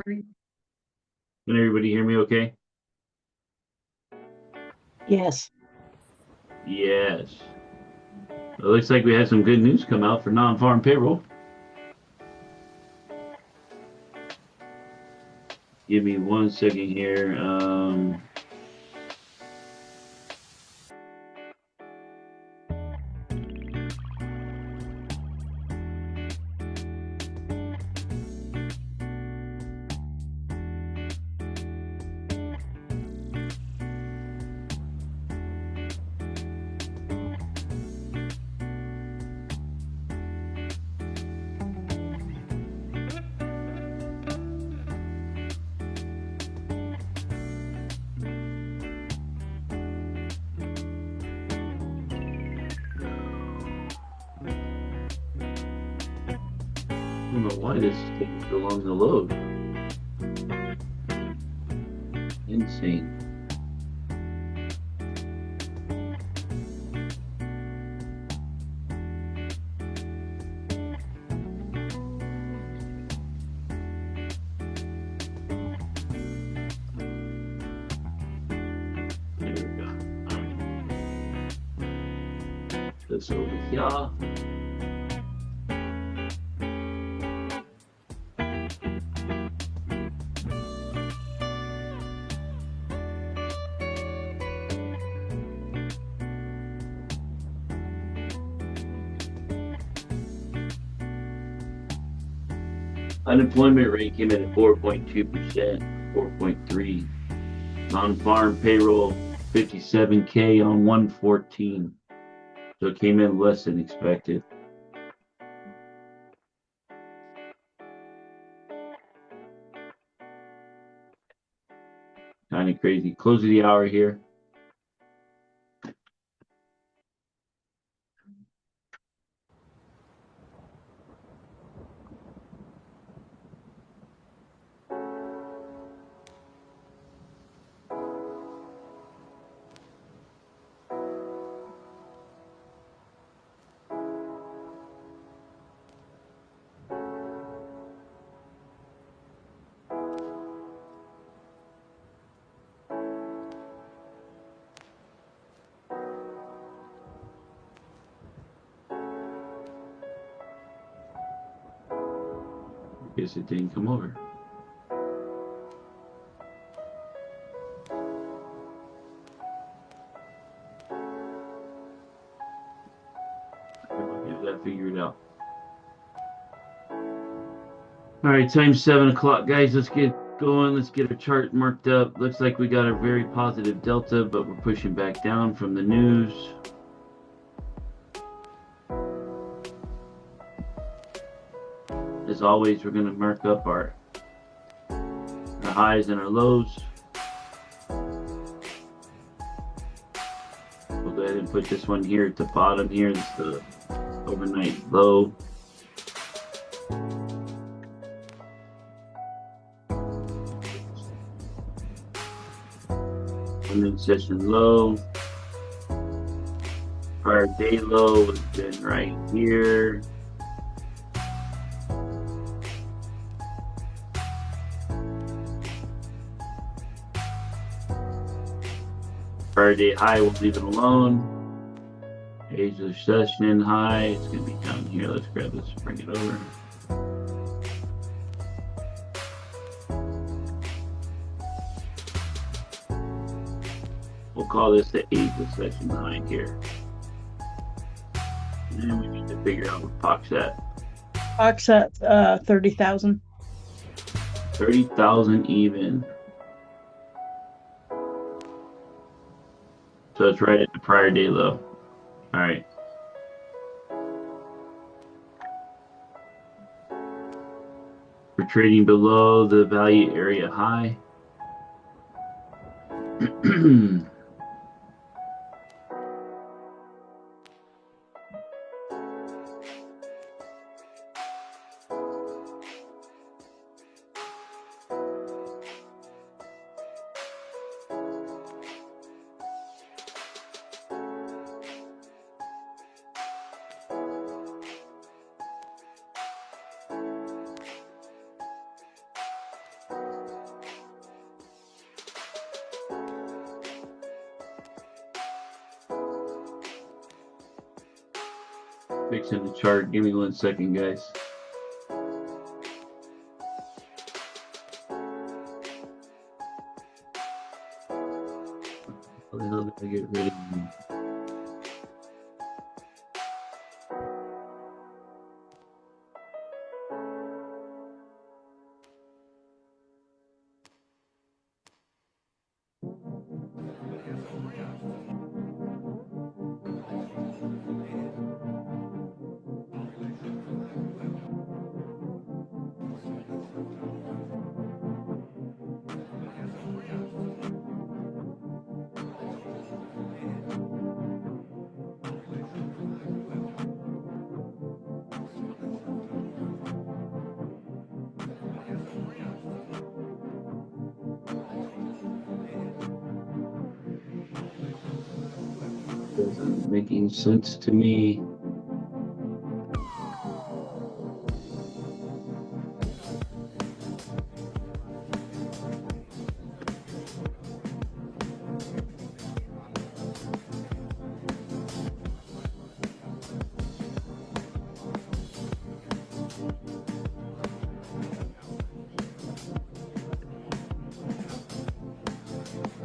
Can everybody hear me okay? Yes. Yes. It looks like we had some good news come out for non-farm payroll. Give me 1 second here. I don't know why this is taking so long to load. Insane. There we go. All right. This over here. Unemployment rate came in at 4.2%, 4.3. Non-farm payroll 57K on 114. So it came in less than expected. Kind of crazy. Close of the hour here. Guess it didn't come over. Get that figured out. All right, time 7 o'clock, guys. Let's get going. Let's get our chart marked up. Looks like we got a very positive delta, but we're pushing back down from the news. As always, we're going to mark up our highs and our lows. We'll go ahead and put this one here at the bottom here. This is the overnight low. London session low. Prior day low has been right here. Prior day high, we'll leave it alone. Asia session high, it's going to be down here. Let's grab this, bring it over. We'll call this the Asia session high here. And then we need to figure out what POC's at. POC's at 30,000. 30,000 even. So it's right at the prior day low. All right. We're trading below the value area high. Fixing the chart. Give me 1 second, guys. How the hell did I get rid of them? Doesn't make any sense to me.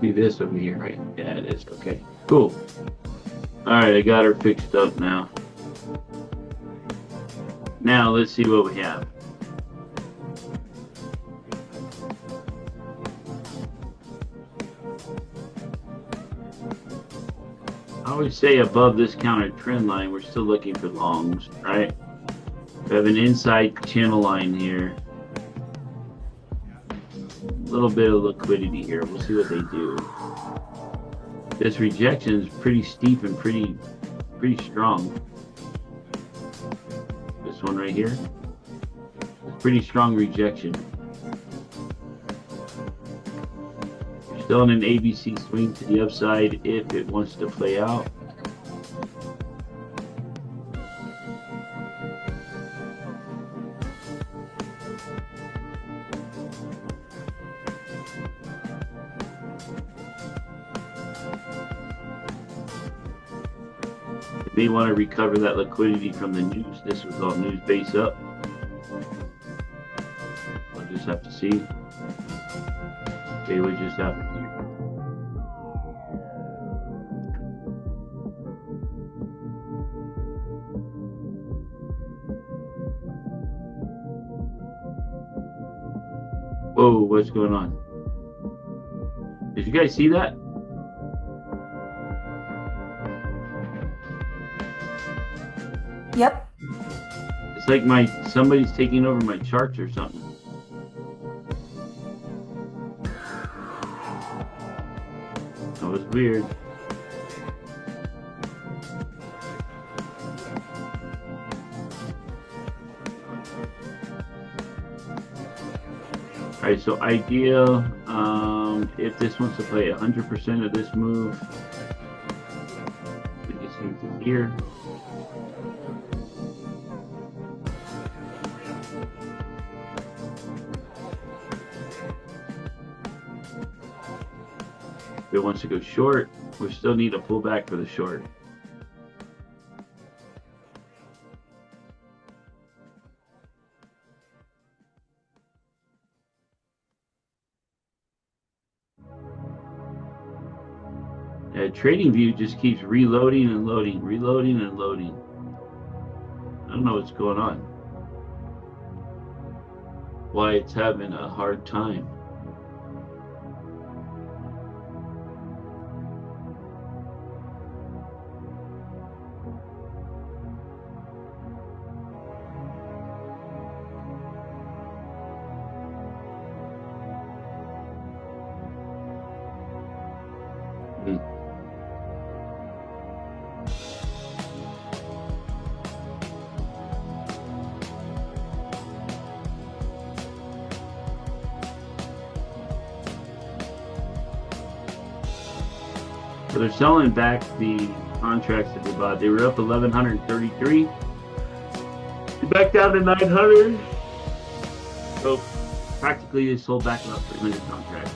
Be this over here, right? Yeah, it is. Okay, cool. All right, I got her fixed up now. Now let's see what we have. I always say above this counter trend line, we're still looking for longs, right? We have an inside channel line here. A little bit of liquidity here. We'll see what they do. This rejection is pretty steep and pretty strong. This one right here. Pretty strong rejection. You're still in an ABC swing to the upside if it wants to play out. They want to recover that liquidity from the news. This was all news base up. We'll just have to see. Okay, we just have to see. Whoa, what's going on? Did you guys see that? Yep. It's like somebody's taking over my charts or something. That was weird. Alright, so ideal, if this wants to play 100% of this move, we just need to here. If it wants to go short, we still need a pullback for the short. TradingView just keeps reloading and loading, reloading and loading. I don't know what's going on. Why it's having a hard time. So they're selling back the contracts that they bought. They were up 1,133. They back down to 900. So practically they sold back about 300 contracts.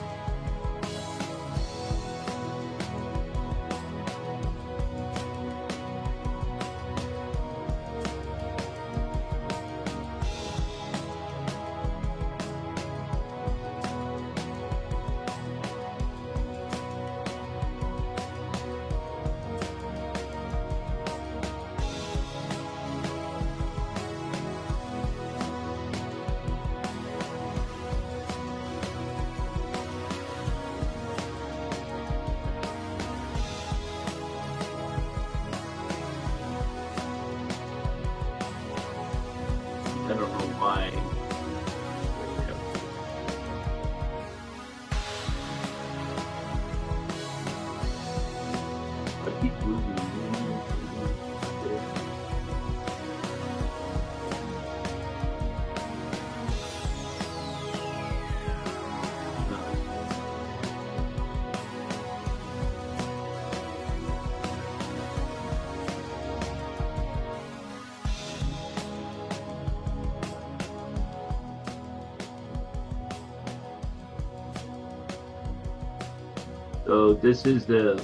So this is the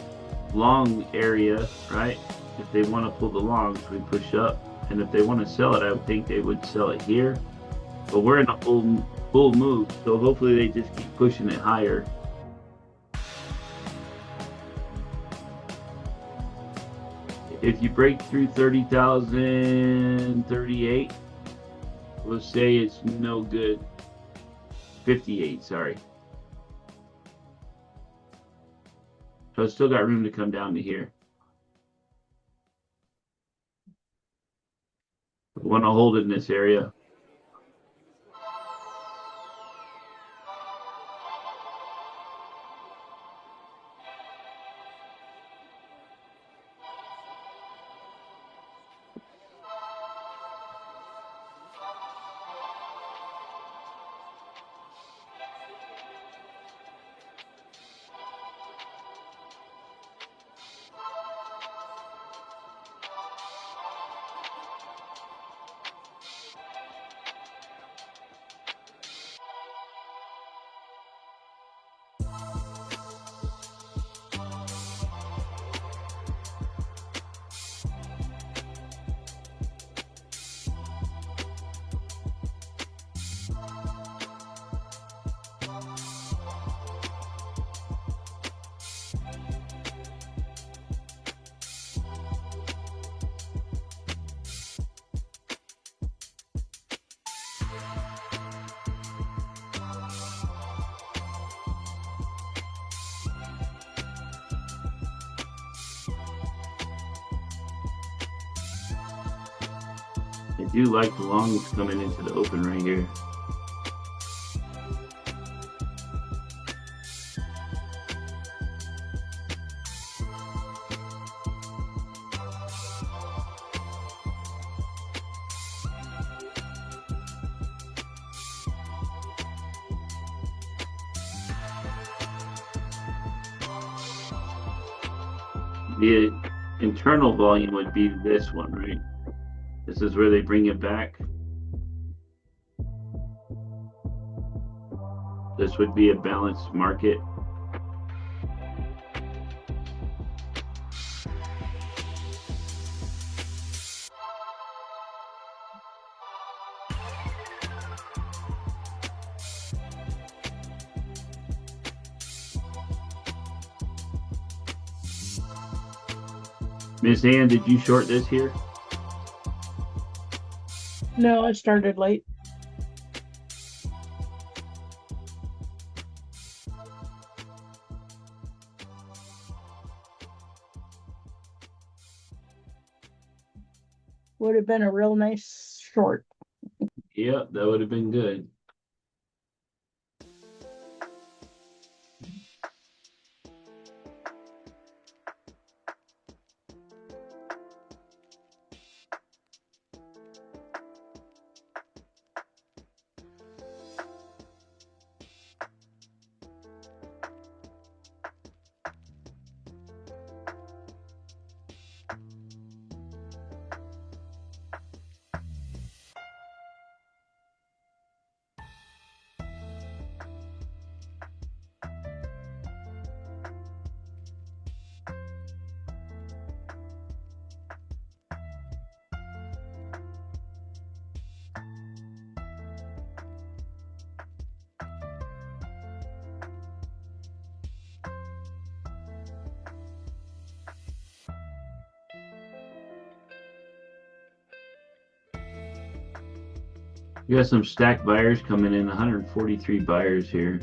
long area, right? If they want to pull the longs, we push up. And if they want to sell it, I would think they would sell it here. But we're in a bull move, so hopefully they just keep pushing it higher. If you break through 30,038, we'll say it's no good. 58, sorry. So it's still got room to come down to here. We want to hold it in this area. I do like the longs coming into the open right here. The internal volume would be this one, right? This is where they bring it back. This would be a balanced market. Miss Ann, did you short this here? No, I started late. Would have been a real nice short. Yep, that would have been good. We got some stacked buyers coming in, 143 buyers here.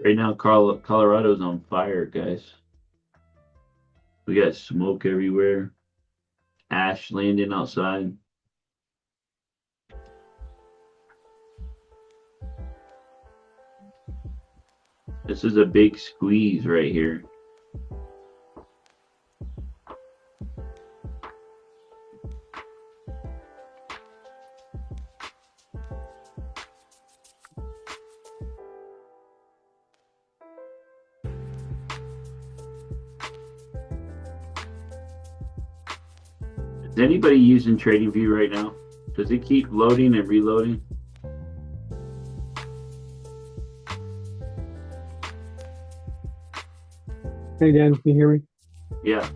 Right now, Colorado's on fire, guys. We got smoke everywhere. Ash landing outside. This is a big squeeze right here. Is anybody using TradingView right now? Does it keep loading and reloading? Hey Dan, can you hear me? Yeah.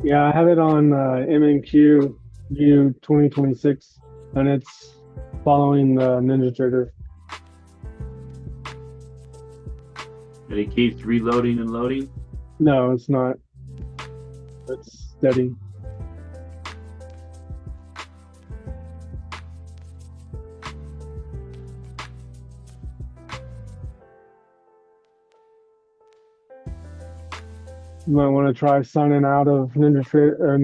Yeah, I have it on MNQ View 2026, and it's following the NinjaTrader. And it keeps reloading and loading? No, it's not. It's steady. You might want to try signing out of NinjaTrader or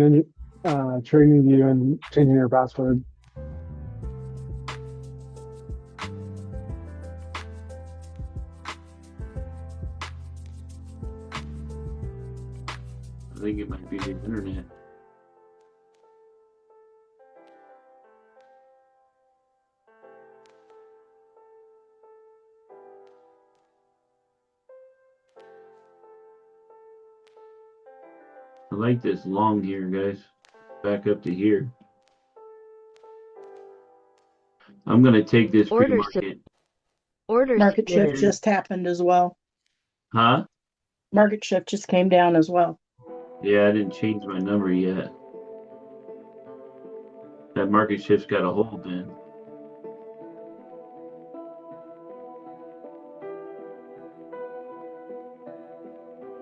TradingView and changing your password. I think it might be the internet. I like this long here, guys. Back up to here. I'm going to take this Order pre-market. Order Market shift submitted. just happened as well. Huh? Market shift just came down as well. Yeah, I didn't change my number yet. That market shift's got a hold then.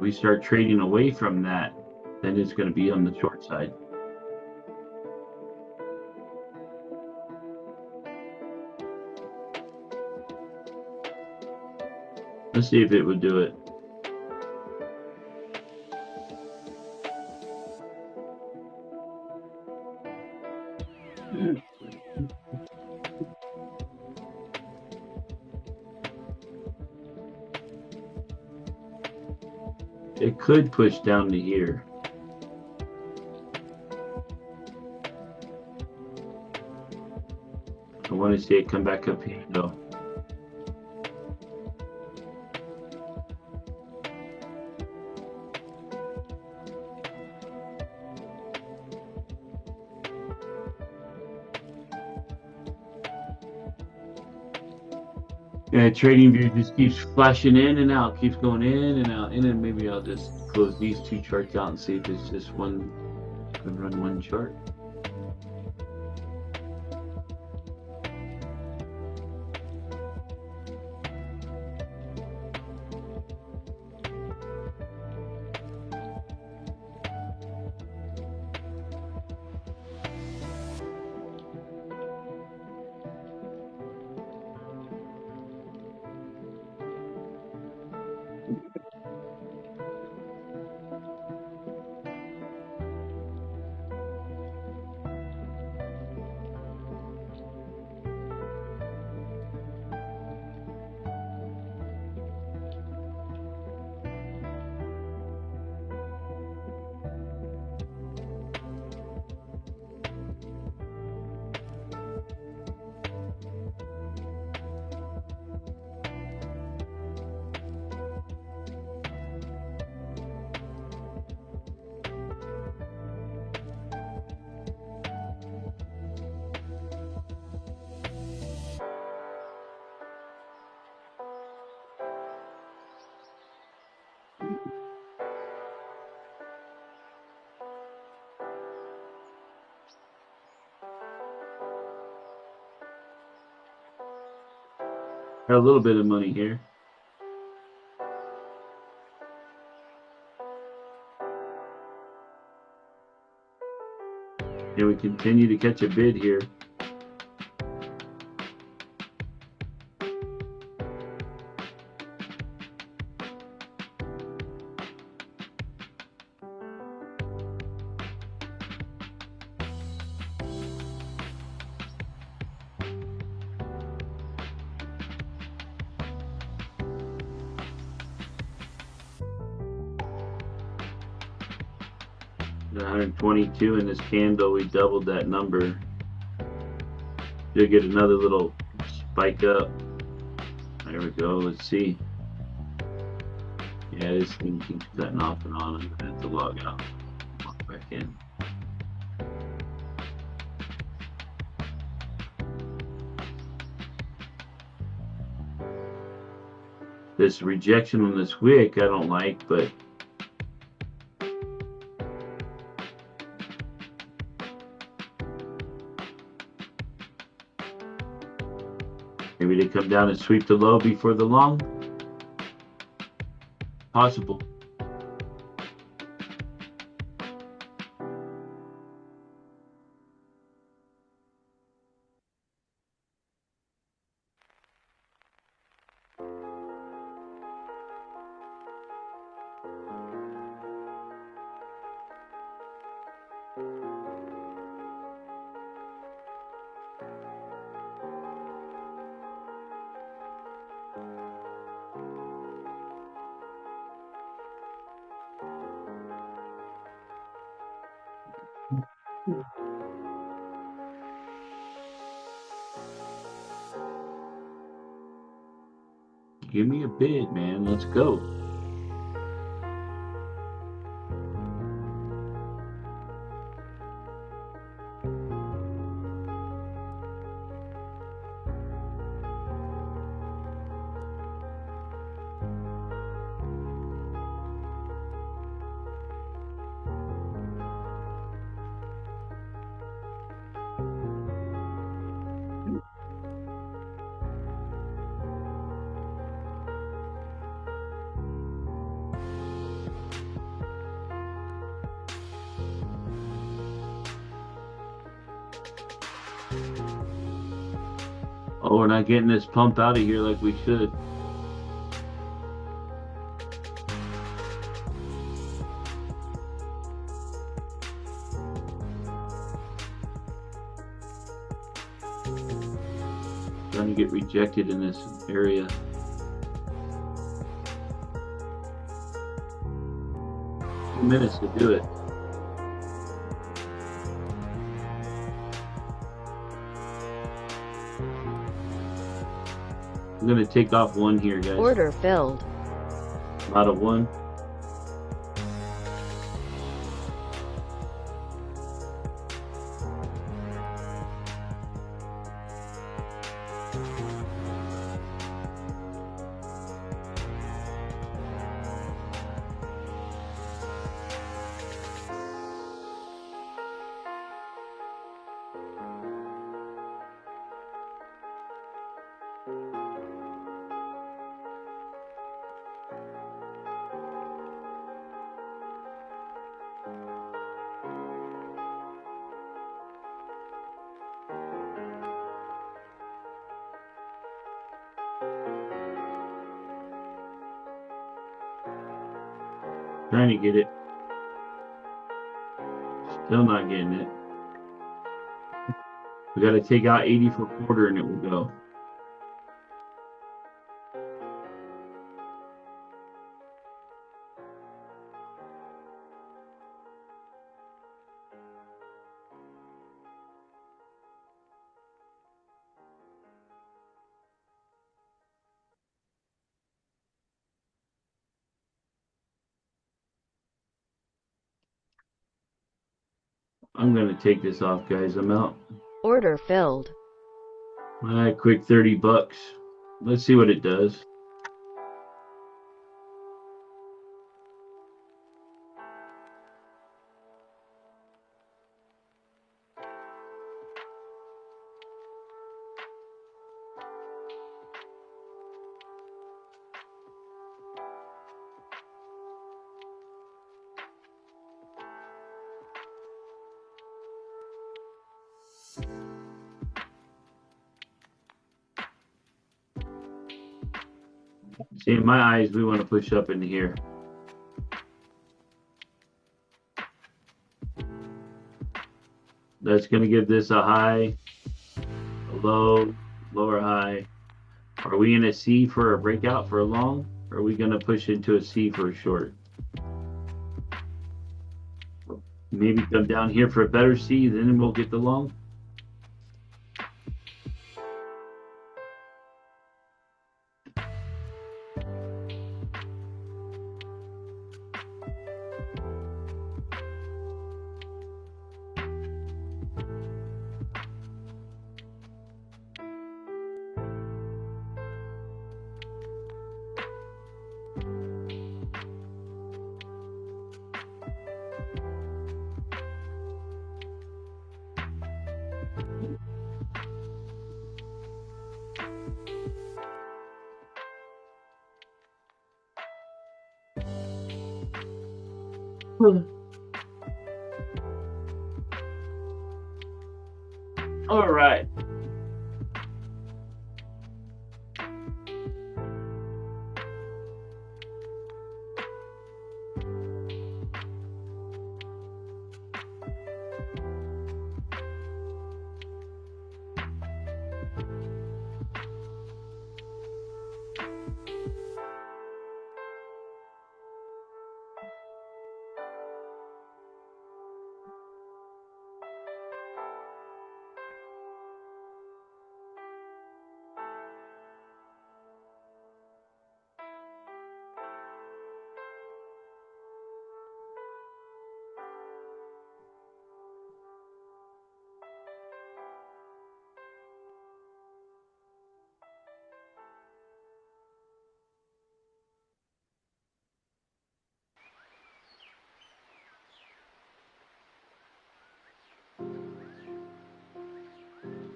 We start trading away from that, then it's going to be on the short side. Let's see if it would do it. It could push down to here. I want to see it come back up here though. Yeah, TradingView just keeps flashing in and out, keeps going in and out, and then maybe I'll just close these two charts out and see if it's just one, can run one chart. Got a little bit of money here. And we continue to catch a bid here. 122 in this candle. We doubled that number. You'll get another little spike up. There we go. Let's see. Yeah, this thing keeps cutting off and on. I'm gonna have to log out. Log back in. This rejection on this wick I don't like, but maybe they come down and sweep the low before the long. Possible. Give me a bid, man. Let's go. Oh, we're not getting this pump out of here like we should. Trying to get rejected in this area. Two minutes to do it. I'm gonna take off one here, guys. Order filled. Out of one. Trying to get it. Still not getting it. We got to take out 80 for quarter and it will go. I'm going to take this off, guys. I'm out. Order filled. All right, quick 30 bucks. Let's see what it does. See, in my eyes, we want to push up into here. That's going to give this a high, a low, lower high. Are we in a C for a breakout for a long? Or are we going to push into a C for a short? Maybe come down here for a better see, then we'll get the long. All right.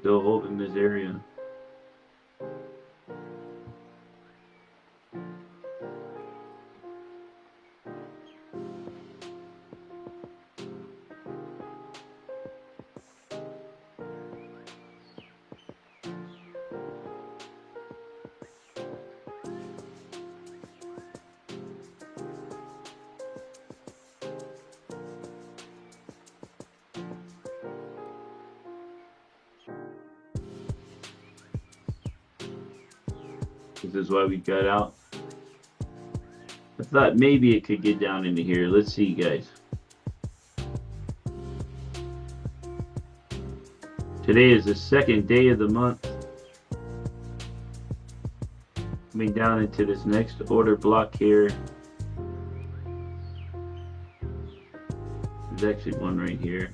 Still holding this area. This is why we got out. I thought maybe it could get down into here. Let's see, guys. Today is the second day of the month. Coming down into this next order block here. There's actually one right here.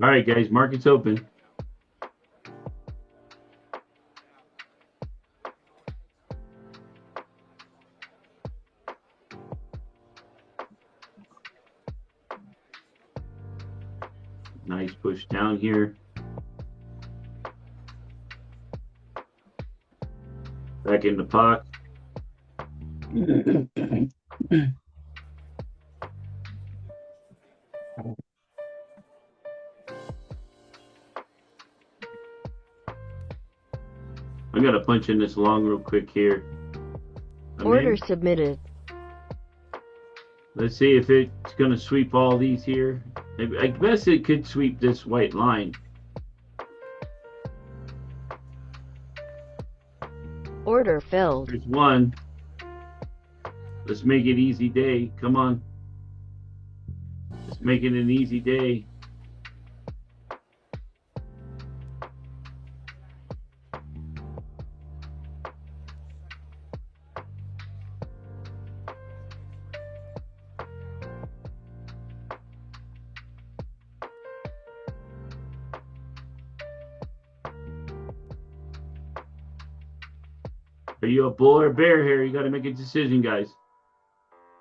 All right, guys, market's open. Nice push down here. Back in the pocket. I'm gonna punch in this long real quick here. I'm Order in. submitted. Let's see if it's gonna sweep all these here. I guess it could sweep this white line. Order filled. There's one. Let's make it easy day. Come on. Let's make it an easy day. Are you a bull or a bear here? You got to make a decision, guys.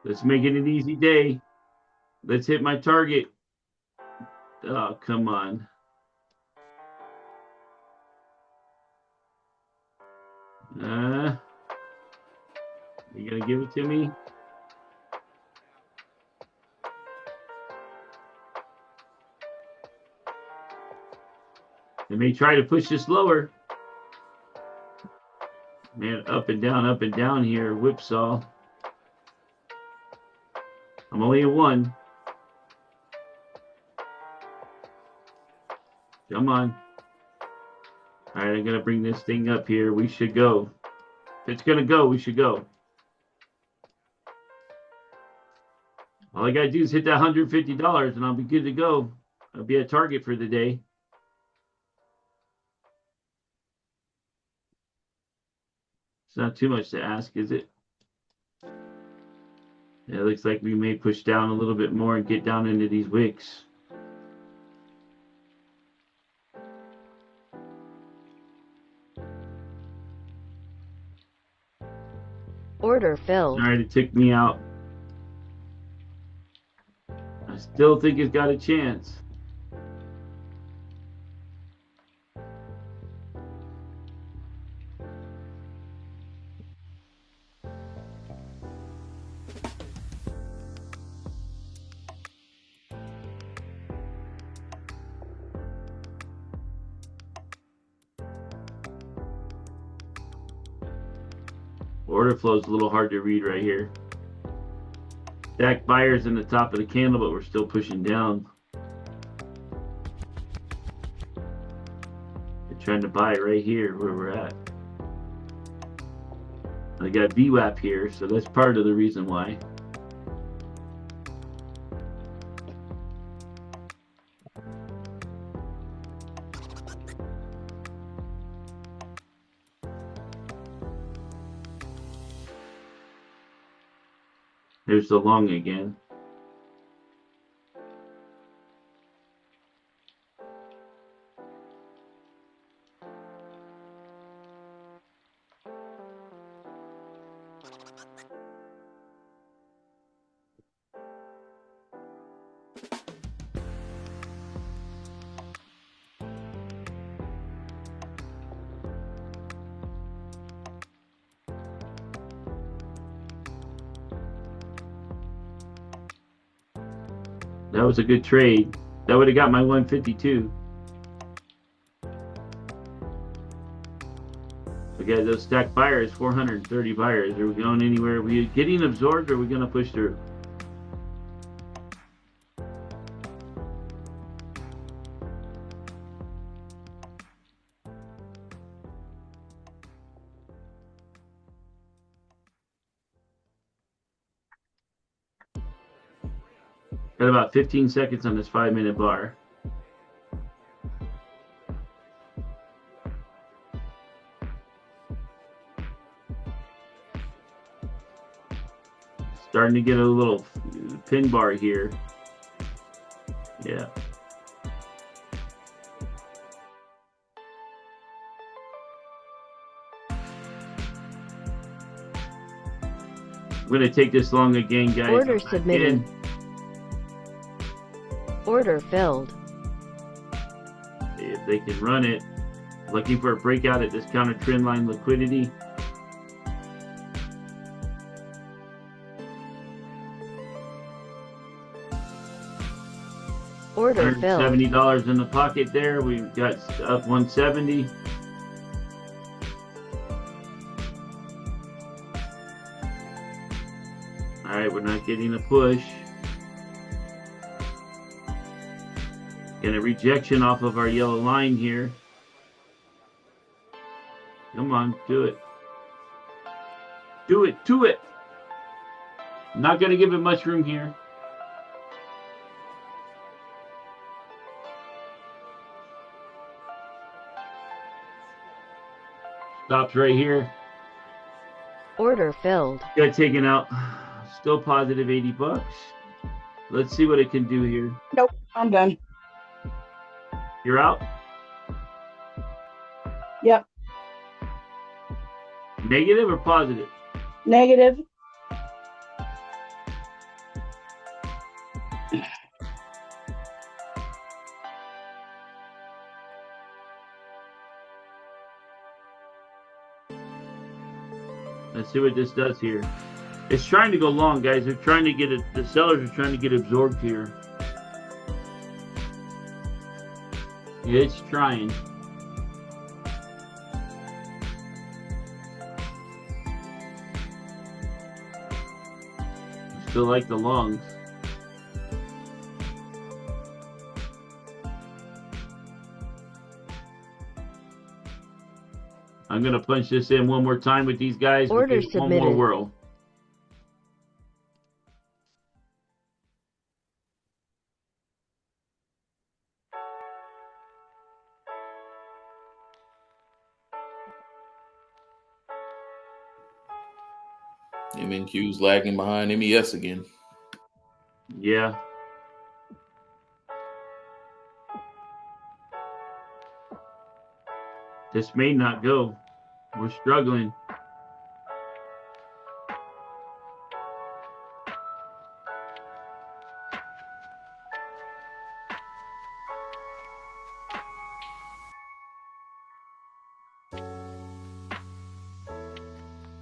Let's make it an easy day. Let's hit my target. Oh, come on. You gonna give it to me? They may try to push this lower. Man, up and down here, whipsaw. I'm only at one. Come on. All right, I'm gonna bring this thing up here. We should go. If it's gonna go, we should go. All I gotta do is hit that $150 and I'll be good to go. I'll be at target for the day. It's not too much to ask, is it? Yeah, it looks like we may push down a little bit more and get down into these wicks. Order filled. All right, it took me out. I still think it's got a chance. Order flow is a little hard to read right here. Stack buyers in the top of the candle, but we're still pushing down. They're trying to buy right here where we're at. I got VWAP here, so that's part of the reason why. There's the long again. That was a good trade. That would have got my 152. Okay, those stacked buyers, 430 buyers. Are we going anywhere? Are we getting absorbed or are we going to push through? Got about 15 seconds on this 5-minute bar. Starting to get a little pin bar here. Yeah. I'm going to take this long again, guys. Order submitted. Order filled. If they can run it. Looking for a breakout at this counter trend line liquidity. Order filled. $170 in the pocket there. We've got up 170. All right, we're not getting a push. Get a rejection off of our yellow line here. Come on, do it. Do it, do it. Not going to give it much room here. Stops right here. Order filled. Got taken out. Still positive $80. Let's see what it can do here. Nope, I'm done. You're out? Yep, Negative or positive? negative. Let's see what this does here. It's trying to go long, guys. They're trying to get it. The sellers are trying to get absorbed here. It's trying. Still like the longs. I'm gonna punch this in one more time with these guys. Order We'll give it one more submitted. whirl. MNQ's lagging behind MES again. Yeah. This may not go. We're struggling.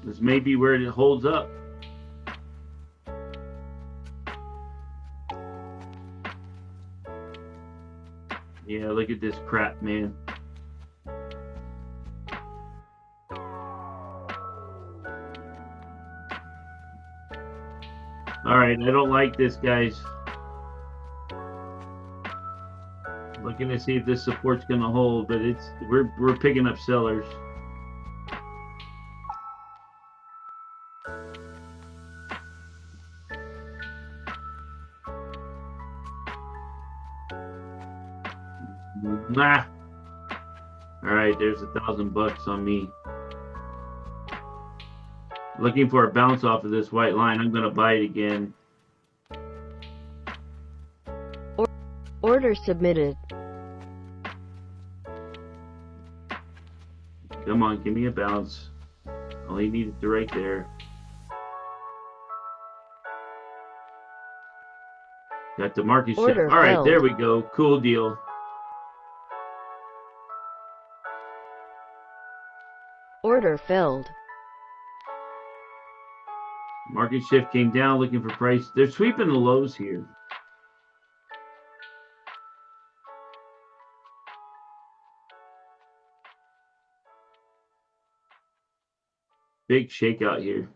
This may be where it holds up. Yeah, look at this crap, man. All right, I don't like this, guys. Looking to see if this support's gonna hold, but we're picking up sellers. Nah. All right, there's $1,000 on me. Looking for a bounce off of this white line. I'm gonna buy it again. Order submitted. Come on, give me a bounce. All you need is right there. Got the market shift. Order All right, filled. there we go. Cool deal. Order filled. Market shift came down, looking for price. They're sweeping the lows here. Big shakeout here.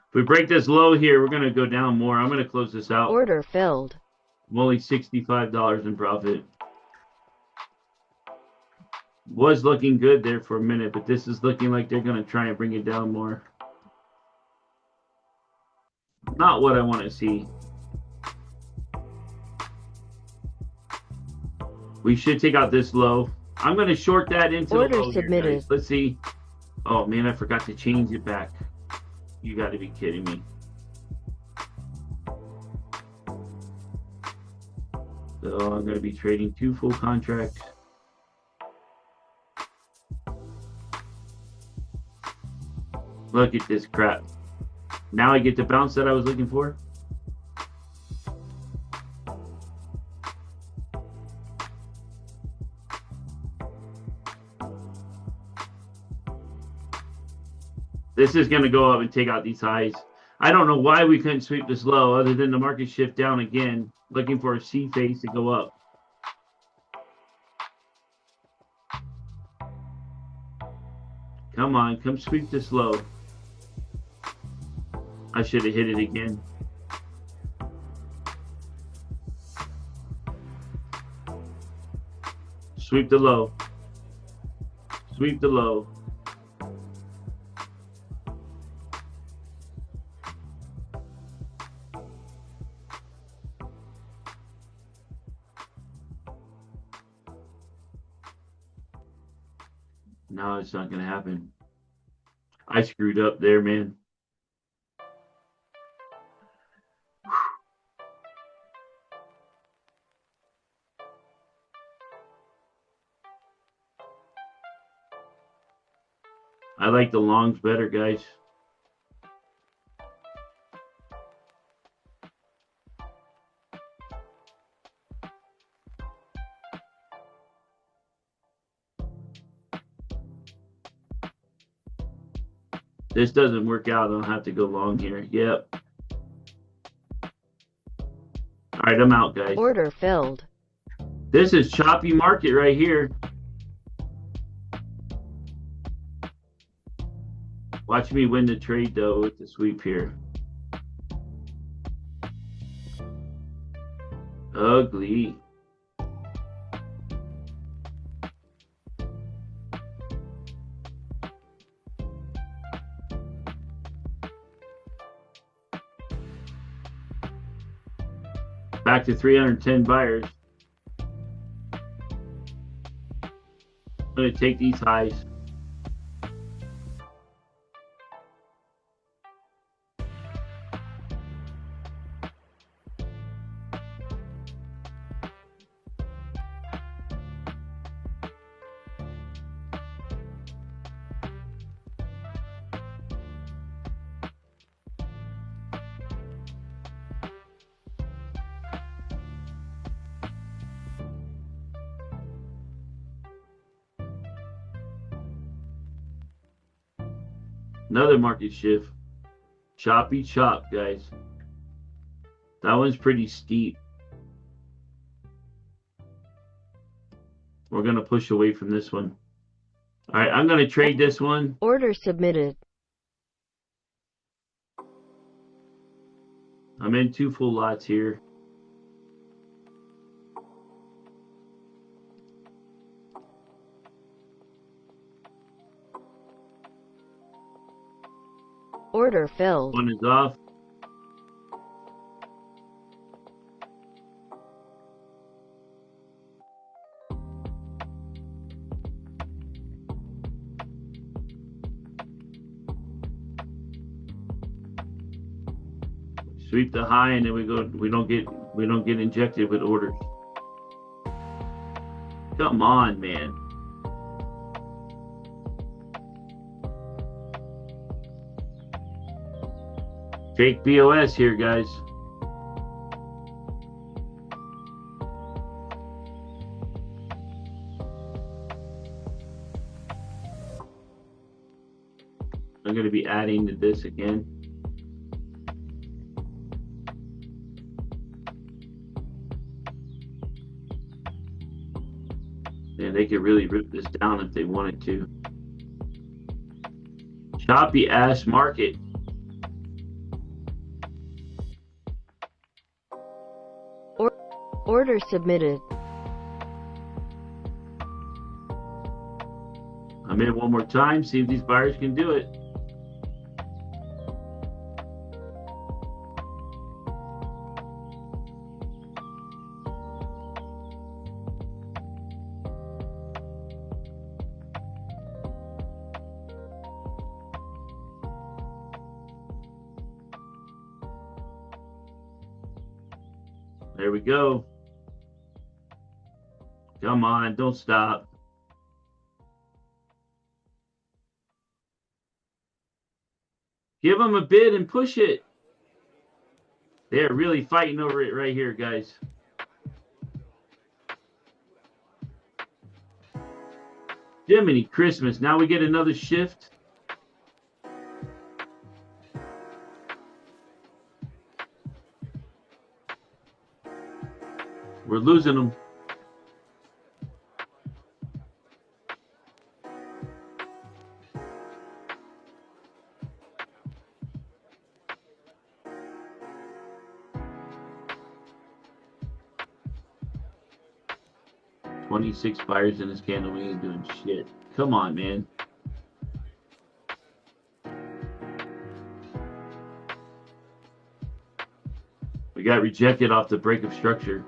If we break this low here, we're going to go down more. I'm going to close this out. Order filled. I'm only $65 in profit. Was looking good there for a minute, but this is looking like they're going to try and bring it down more. Not what I want to see. We should take out this low. I'm going to short that into Order the low here, submitted. guys. Let's see. Oh, man, I forgot to change it back. You got to be kidding me. So I'm going to be trading 2 full contracts. Look at this crap. Now I get the bounce that I was looking for. This is going to go up and take out these highs. I don't know why we couldn't sweep this low other than the market shift down again, looking for a C face to go up. Come on, come sweep this low. I should have hit it again. Sweep the low. Sweep the low. No, it's not going to happen. I screwed up there, man. I like the longs better, guys. This doesn't work out. I'll have to go long here. Yep. All right, I'm out, guys. Order filled. This is choppy market right here. Watch me win the trade, though, with the sweep here. Ugly. Back to 310 buyers. I'm going to take these highs. Another market shift. Choppy chop, guys. That one's pretty steep. We're going to push away from this one. All right, I'm going to trade this one. Order submitted. I'm in 2 full lots here. Order filled. One is off. Sweep the high and then we don't get injected with orders. Come on, man. Fake BOS here, guys. I'm going to be adding to this again. And they could really rip this down if they wanted to. Choppy ass market. Order submitted. I'm in one more time, see if these buyers can do it. There we go. Come on, don't stop. Give them a bid and push it. They're really fighting over it right here, guys. Jiminy Christmas. Now we get another shift. We're losing them. "26 buyers in this candle. We ain't doing shit." Come on, man. We got rejected off the break of structure.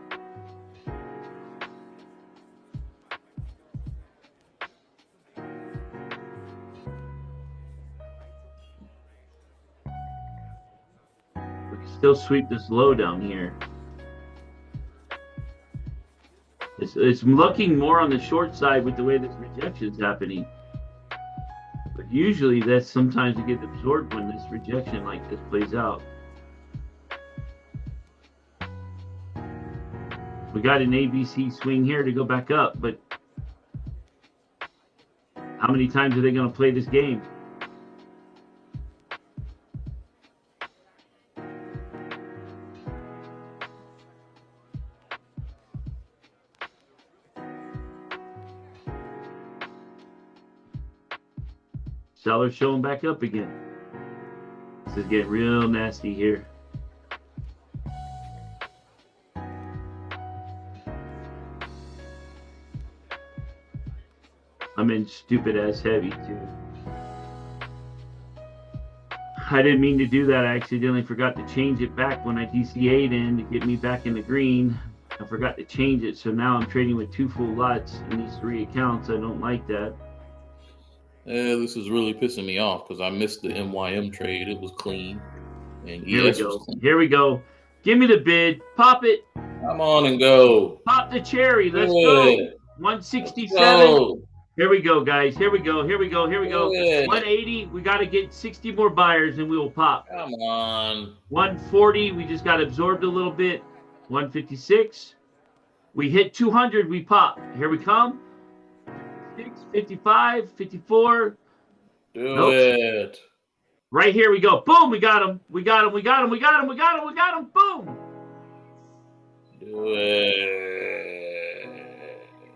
We can still sweep this low down here. It's looking more on the short side with the way this rejection's happening. But usually that's sometimes it gets absorbed when this rejection like this plays out. We got an ABC swing here to go back up, but how many times are they going to play this game? Sellers showing back up again. This is getting real nasty here. I'm in stupid ass heavy too. I didn't mean to do that. I accidentally forgot to change it back when I DCA'd in to get me back in the green. I forgot to change it, so now I'm trading with 2 full lots in these 3 accounts. I don't like that. Yeah, this is really pissing me off because I missed the MYM trade. It was clean. And Here we ES go. was clean. Here we go. Give me the bid. Pop it. Come on and go. Pop the cherry. Let's Do go. it. 167. Go. Here we go, guys. Here we go. Here we go. Here we go. Do it. 180. We got to get 60 more buyers and we will pop. Come on. 140. We just got absorbed a little bit. 156. We hit 200. We pop. Here we come. 55, 54. Do Nope. it. Right here we go. Boom. We got him. We got him. We got him. We got him. We got him. We got him. Boom. Do it.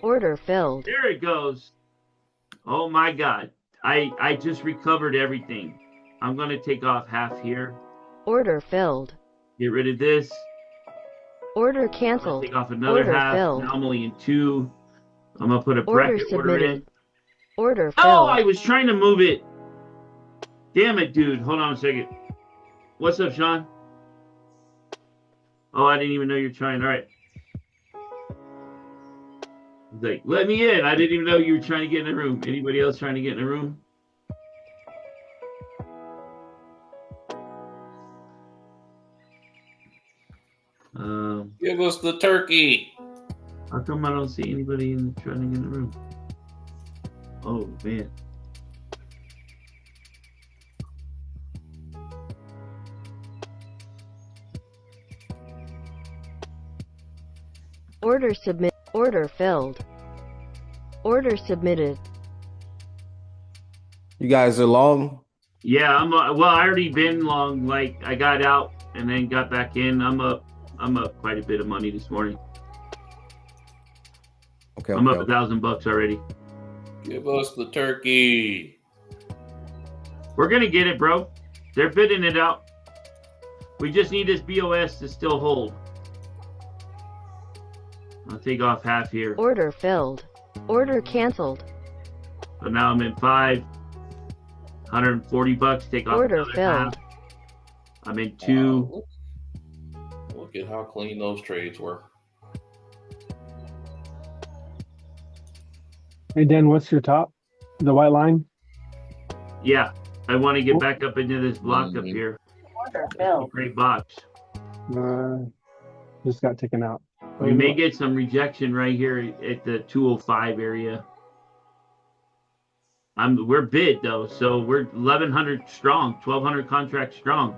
Order filled. There it goes. Oh my God. I just recovered everything. I'm going to take off half here. Order filled. Get rid of this. Order I'm gonna canceled. take off another Order half. filled. Now I'm only in 2. I'm going to put a Order bracket order in. submitted. Order Oh, filled. I was trying to move it. Damn it, dude. Hold on a second. What's up, Sean? Oh, I didn't even know you're trying. All right. He's like, let me in. I didn't even know you were trying to get in the room. Anybody else trying to get in the room? Give us the turkey. How come I don't see anybody trying to get in the room? Oh, man. Order submit. Order filled. Order submitted. You guys are long. Yeah, well, I already been long. Like, I got out and then got back in. I'm up quite a bit of money this morning. Okay. I'm up okay. $1,000 already. Give us the turkey. We're gonna get it, bro. They're bidding it out. We just need this BOS to still hold. I'll take off half here. Order filled. Order canceled. So now I'm in 5. $140. Take off Order another filled. half. I'm in 2. Look at how clean those trades were. Hey, Dan, what's your top? The white line? Yeah, I want to get back up into this block up Mhm. here. Order That's a filled. great box. Just got taken out. We may get some rejection right here at the 205 area. We're bid though, so we're 1,100 strong, 1,200 contracts strong.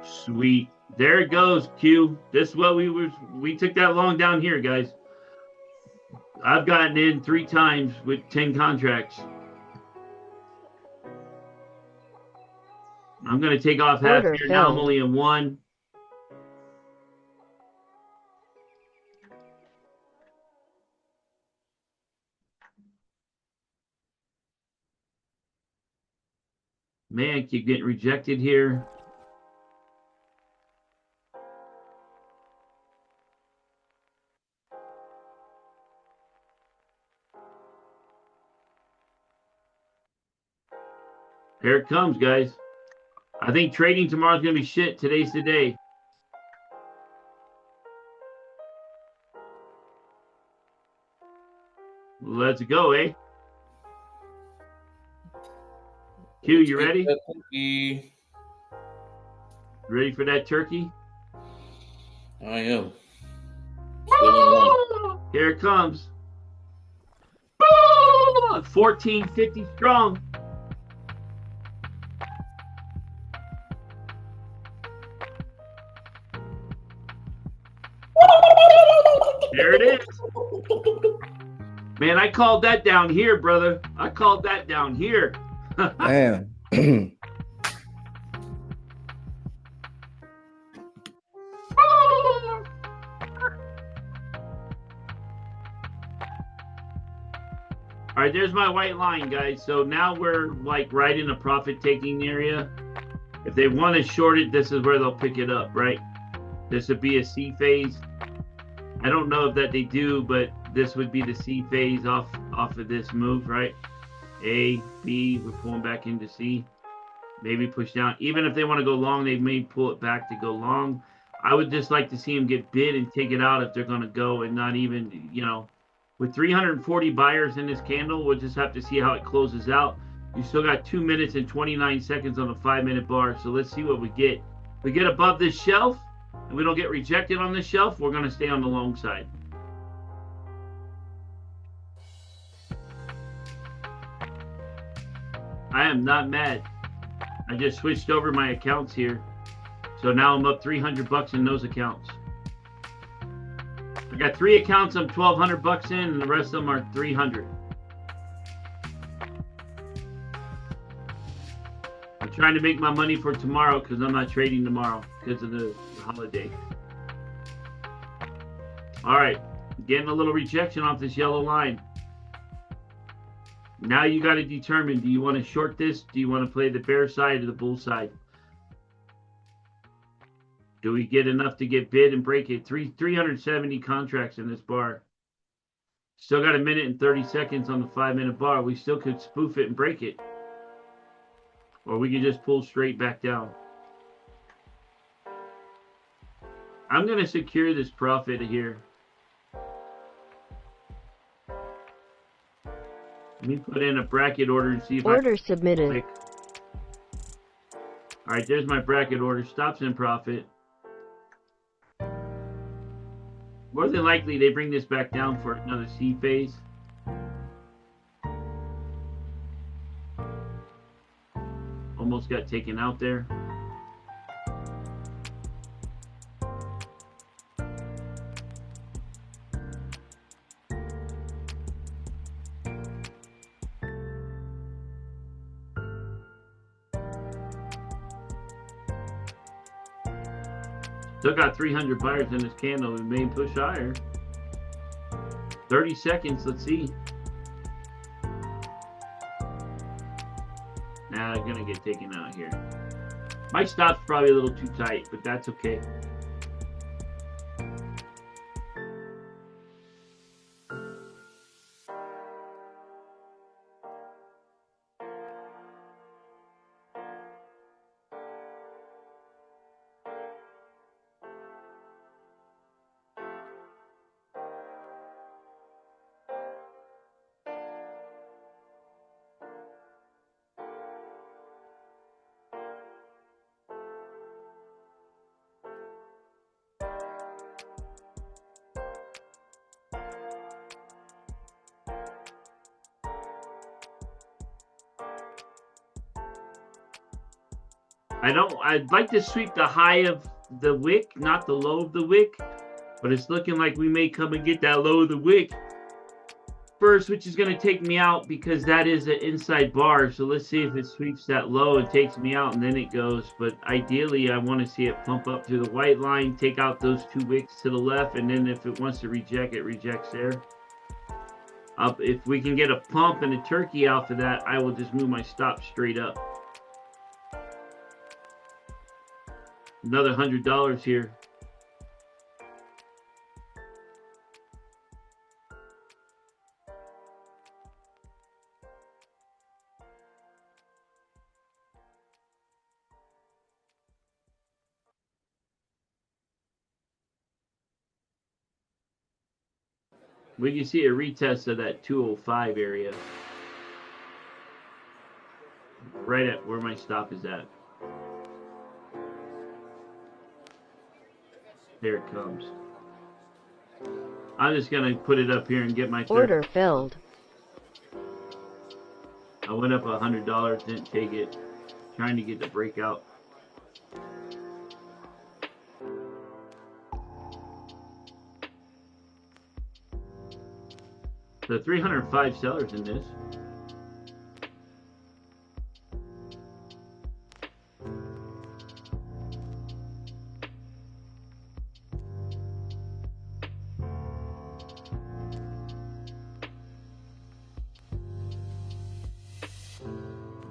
Sweet. There it goes, Q. This is what we took that long down here, guys. I've gotten in 3 times with 10 contracts. I'm gonna take off half Order here. Now I'm filled. only in 1. Man, keep getting rejected here. Here it comes, guys. I think trading tomorrow's going to be shit. Today's the day. Let's go, eh? Q, you ready? Ready for that turkey? I am. Still in one. Here it comes. 1450 strong. There it is. Man, I called that down here, brother. I called that down here. Damn. All right, there's my white line, guys. So now we're like right in the profit taking area. If they want to short it, this is where they'll pick it up, right? This would be a C phase. I don't know if that they do, but this would be the C phase off of this move, right? A, B, we're pulling back into C. Maybe push down. Even if they want to go long, they may pull it back to go long. I would just like to see them get bid and take it out if they're going to go and not even, you know, with 340 buyers in this candle, we'll just have to see how it closes out. You still got 2 minutes and 29 seconds on the 5-minute bar. So let's see what we get. If we get above this shelf and we don't get rejected on this shelf, we're going to stay on the long side. I am not mad. I just switched over my accounts here. So now I'm up $300 in those accounts. I got 3 accounts I'm $1,200 in, and the rest of them are $300. I'm trying to make my money for tomorrow because I'm not trading tomorrow because of the holiday. All right, getting a little rejection off this yellow line. Now you got to determine, do you want to short this? Do you want to play the bear side or the bull side? Do we get enough to get bid and break it? 370 contracts in this bar. Still got 1 minute and 30 seconds on the 5-minute bar. We still could spoof it and break it. Or we could just pull straight back down. I'm going to secure this profit here. Let me put in a bracket order and see if Order submitted. click. All right, there's my bracket order. Stops in profit. More than likely, they bring this back down for another C phase. Almost got taken out there. Still got 300 buyers in this candle. We may push higher. 30 seconds. Let's see. Nah, I'm gonna get taken out here. My stop's probably a little too tight, but that's okay. I'd like to sweep the high of the wick, not the low of the wick, but it's looking like we may come and get that low of the wick first, which is going to take me out because that is an inside bar. So let's see if it sweeps that low and takes me out, and then it goes. But ideally, I want to see it pump up to the white line, take out those 2 wicks to the left, and then if it wants to reject, it rejects there. If we can get a pump and a turkey off of that, I will just move my stop straight up. Another $100 here. We can see a retest of that 205 area. Right at where my stop is at. There it comes. I'm just gonna put it up here and get my Order filled. I went up $100, didn't take it. Trying to get the breakout. So 305 sellers in this.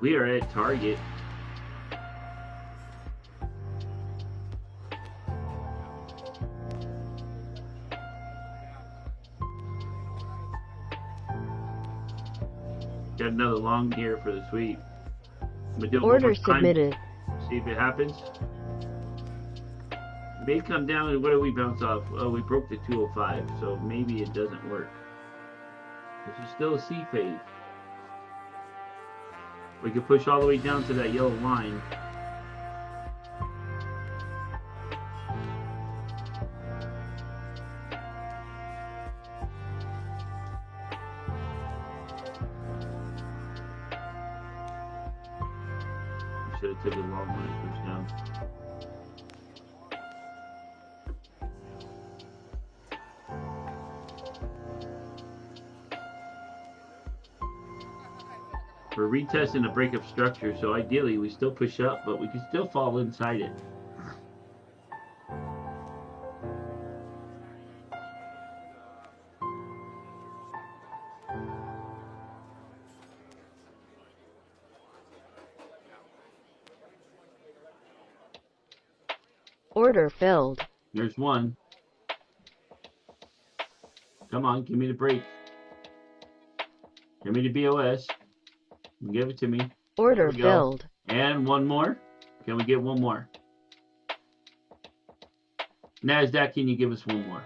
We are at target. Got another long here for the sweep. I'm gonna do it one Order more time, submitted. see if it happens. May come down and what do we bounce off? Oh, we broke the 205, so maybe it doesn't work. This is still a C phase. We could push all the way down to that yellow line. Should have taken a long one to push down. We're retesting a breakup structure, so ideally we still push up, but we can still fall inside it. Order filled. There's one. Come on, give me the break. Give me the BOS. Give it to me. Order There we go. filled. And one more. Can we get one more? NASDAQ, can you give us one more?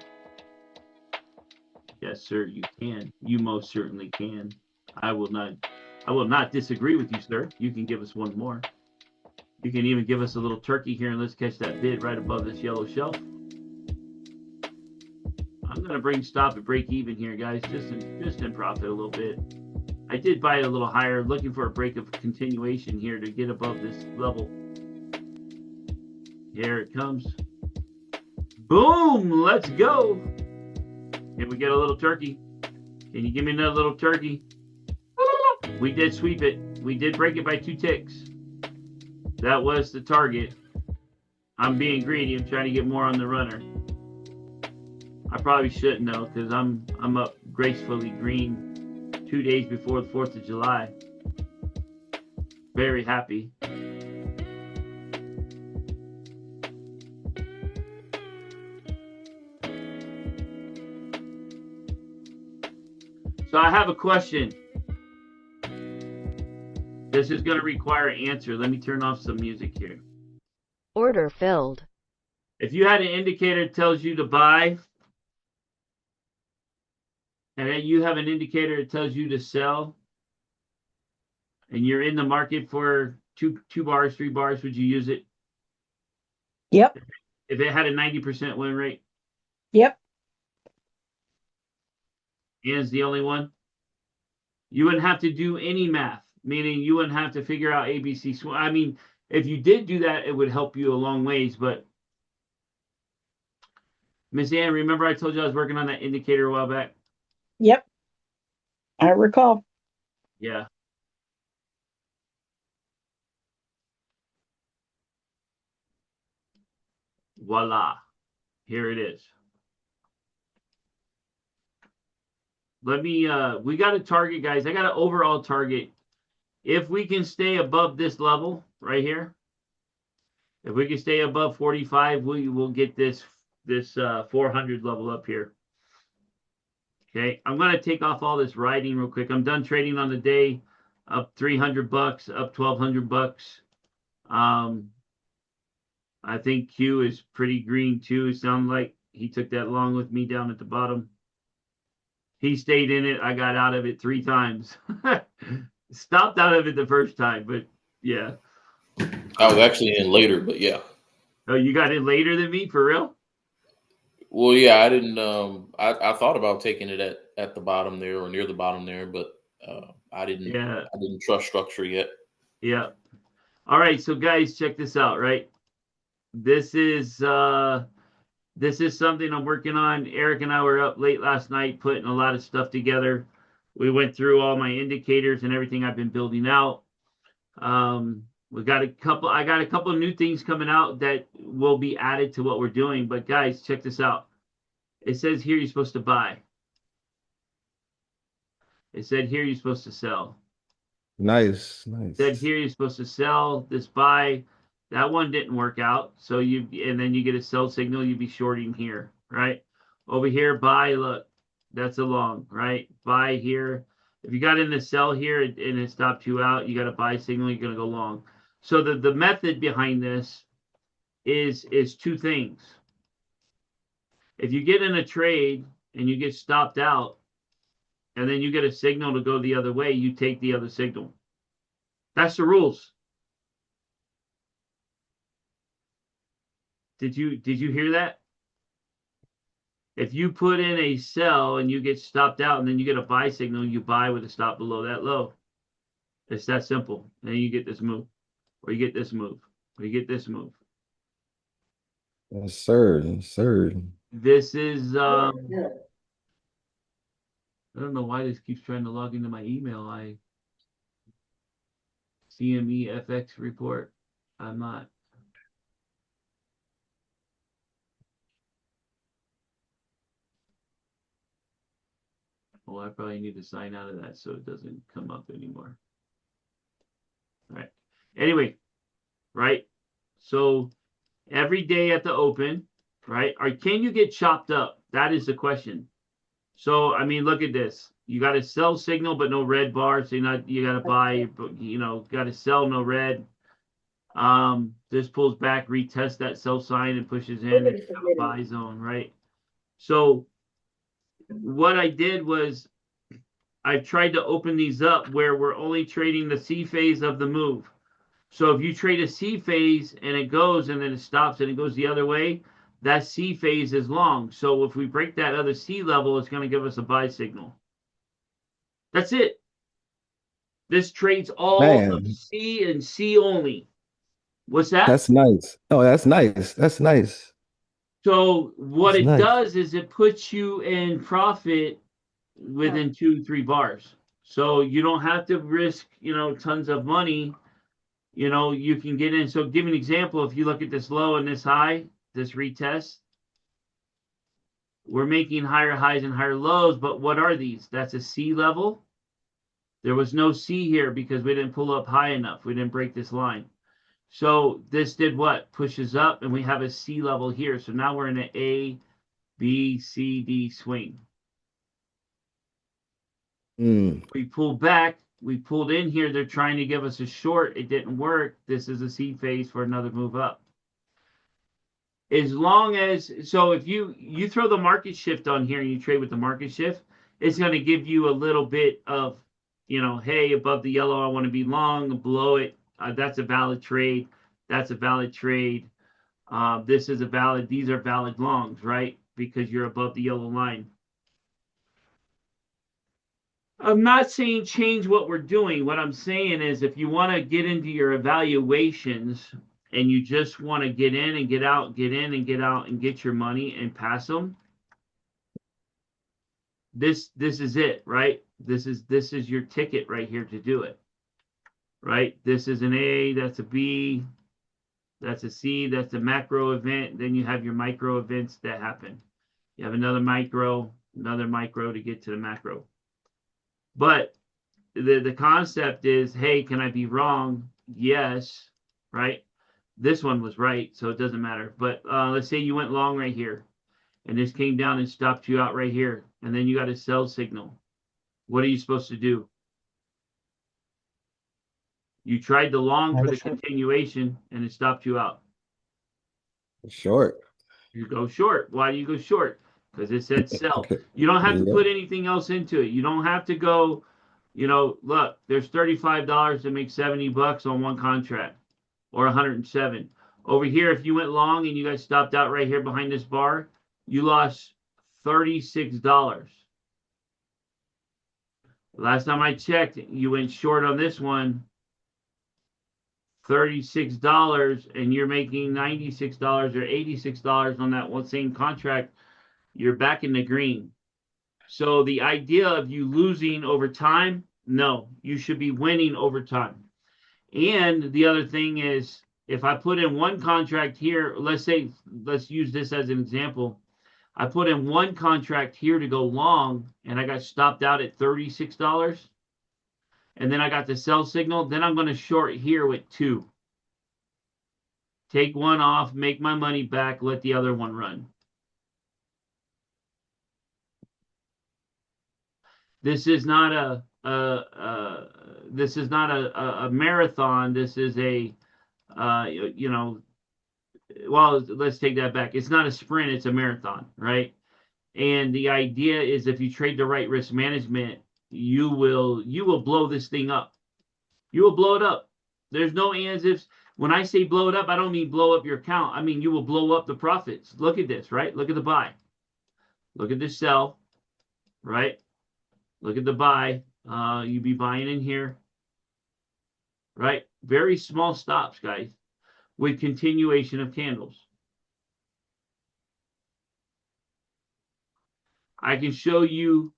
Yes, sir, you can. You most certainly can. I will not disagree with you, sir. You can give us one more. You can even give us a little turkey here and let's catch that bid right above this yellow shelf. I'm gonna bring stop at break even here, guys, just in profit a little bit. I did buy it a little higher, looking for a break of continuation here to get above this level. Here it comes. Boom! Let's go. Can we get a little turkey? Can you give me another little turkey? We did sweep it. We did break it by 2 ticks. That was the target. I'm being greedy. I'm trying to get more on the runner. I probably shouldn't though, because I'm up gracefully green 2 days before the 4th of July. Very happy. So I have a question. This is going to require an answer. Let me turn off some music here. Order filled. If you had an indicator that tells you to buy, and then you have an indicator that tells you to sell, and you're in the market for two bars, 3 bars, would you use it? Yep. If it had a 90% win rate, Yep. and is the only one, you wouldn't have to do any math, meaning you wouldn't have to figure out ABC. I mean, if you did do that, it would help you a long ways, but Miss Ann, remember I told you I was working on that indicator a while back? Yep. I recall. Yeah. Voila. Here it is. Let me, we got a target, guys. I got an overall target. If we can stay above this level right here, If we can stay above 45, we will get this 400 level up here. Okay, I'm gonna take off all this writing real quick. I'm done trading on the day, up $300, up $1,200. I think Q is pretty green too. It sounds like he took that long with me down at the bottom. He stayed in it. I got out of it 3 times. Stopped out of it the first time, but yeah. I was actually in later, but yeah. Oh, you got in later than me for real? Well, yeah, I didn't. I thought about taking it at the bottom there or near the bottom there, but I didn't. Yeah. I didn't trust structure yet. Yeah. All right, so guys, check this out, right? This is something I'm working on. Eric and I were up late last night putting a lot of stuff together. We went through all my indicators and everything I've been building out. I got a couple of new things coming out that will be added to what we're doing. But guys, check this out. It says here you're supposed to buy. It said here you're supposed to sell. Nice. It said here you're supposed to sell, this buy. That one didn't work out. So and then you get a sell signal, you'd be shorting here, right? Over here, buy, look, that's a long, right? Buy here. If you got in the sell here and it stopped you out, you got a buy signal, you're gonna go long. So the method behind this is 2 things. If you get in a trade and you get stopped out, and then you get a signal to go the other way, you take the other signal. That's the rules. Did you hear that? If you put in a sell and you get stopped out and then you get a buy signal, you buy with a stop below that low. It's that simple. Then you get this move, or you get this move, or you get this move. Yes, sir. Yes, sir. This is I don't know why this keeps trying to log into my email. CME FX report. I'm not. Well, I probably need to sign out of that so it doesn't come up anymore. All right. Anyway, right? So every day at the open, right? Or can you get chopped up? That is the question. So, I mean, look at this. You got a sell signal, but no red bar. So you got to buy, got to sell, no red. This pulls back, retest that sell sign and pushes in and a buy zone, right? So what I did was I tried to open these up where we're only trading the C phase of the move. So if you trade a C phase and it goes and then it stops and it goes the other way, that C phase is long. So if we break that other C level, it's going to give us a buy signal. That's it. This trades all of C and C only. What's that? That's nice. Oh, that's nice. That's nice. So what That's it nice. does is it puts you in profit within 2-3 bars. So you don't have to risk, tons of money. You can get in. So give me an example. If you look at this low and this high, this retest, we're making higher highs and higher lows. But what are these? That's a C level. There was no C here because we didn't pull up high enough. We didn't break this line. So this did what? Pushes up, and we have a C level here. So now we're in an A, B, C, D swing. We pulled back. We pulled in here. They're trying to give us a short. It didn't work. This is a C phase for another move up. As long as, so if you throw the market shift on here and you trade with the market shift, it's going to give you a little bit of, hey, above the yellow, I want to be long. Below it, that's a valid trade. That's a valid trade. This is a valid, these are valid longs, right? Because you're above the yellow line. I'm not saying change what we're doing. What I'm saying is if you want to get into your evaluations and you just want to get in and get out, get in and get out and get your money and pass them, this is it, right? This is your ticket right here to do it, right? This is an A, that's a B, that's a C, that's a macro event. Then you have your micro events that happen. You have another micro to get to the macro. But the concept is, hey, can I be wrong? Yes, right? This one was right, so it doesn't matter. But let's say you went long right here, and this came down and stopped you out right here, and then you got a sell signal. What are you supposed to do? You tried the long for the continuation, and it stopped you out. Short. You go short. Why do you go short? Because it said sell. Okay. You don't have to Yeah. put anything else into it. You don't have to go, look, there's $35 to make $70 on one contract, or 107. Over here, if you went long and you guys stopped out right here behind this bar, you lost $36. Last time I checked, you went short on this one, $36, and you're making $96 or $86 on that one same contract. You're back in the green. So the idea of you losing over time, no, you should be winning over time. And the other thing is, if I put in one contract here, let's use this as an example. I put in one contract here to go long, and I got stopped out at $36. And then I got the sell signal. Then I'm going to short here with 2. Take one off, make my money back, let the other one run. This is not a marathon. This is a well, let's take that back. It's not a sprint, it's a marathon, right? And the idea is, if you trade the right risk management, you will blow this thing up. You will blow it up. There's no ands ifs. When I say blow it up, I don't mean blow up your account. I mean you will blow up the profits. Look at this, right? Look at the buy. Look at the sell, right? Look at the buy. You be buying in here, right? Very small stops, guys, with continuation of candles. I can show you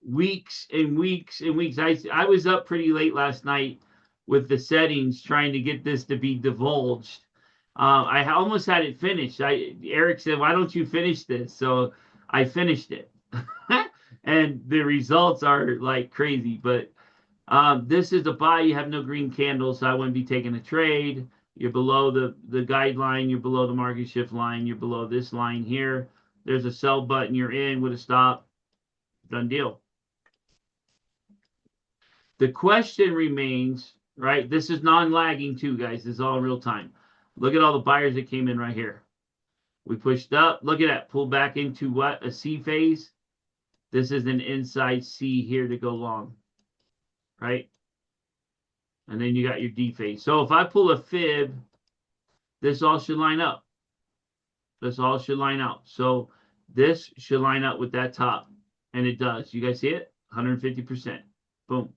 weeks and weeks and weeks. I was up pretty late last night with the settings trying to get this to be divulged. I almost had it finished. Eric said, "Why don't you finish this?" So I finished it. And the results are like crazy. But this is a buy. You have no green candles, so I wouldn't be taking a trade. You're below the guideline. You're below the market shift line. You're below this line here. There's a sell button. You're in with a stop. Done deal. The question remains, right? This is non-lagging too, guys. This is all real time. Look at all the buyers that came in right here. We pushed up. Look at that. Pull back into what? A C phase. This is an inside C here to go long, right? And then you got your D phase. So if I pull a fib, this all should line up. This all should line out. So this should line up with that top. And it does. You guys see it? 150%. Boom.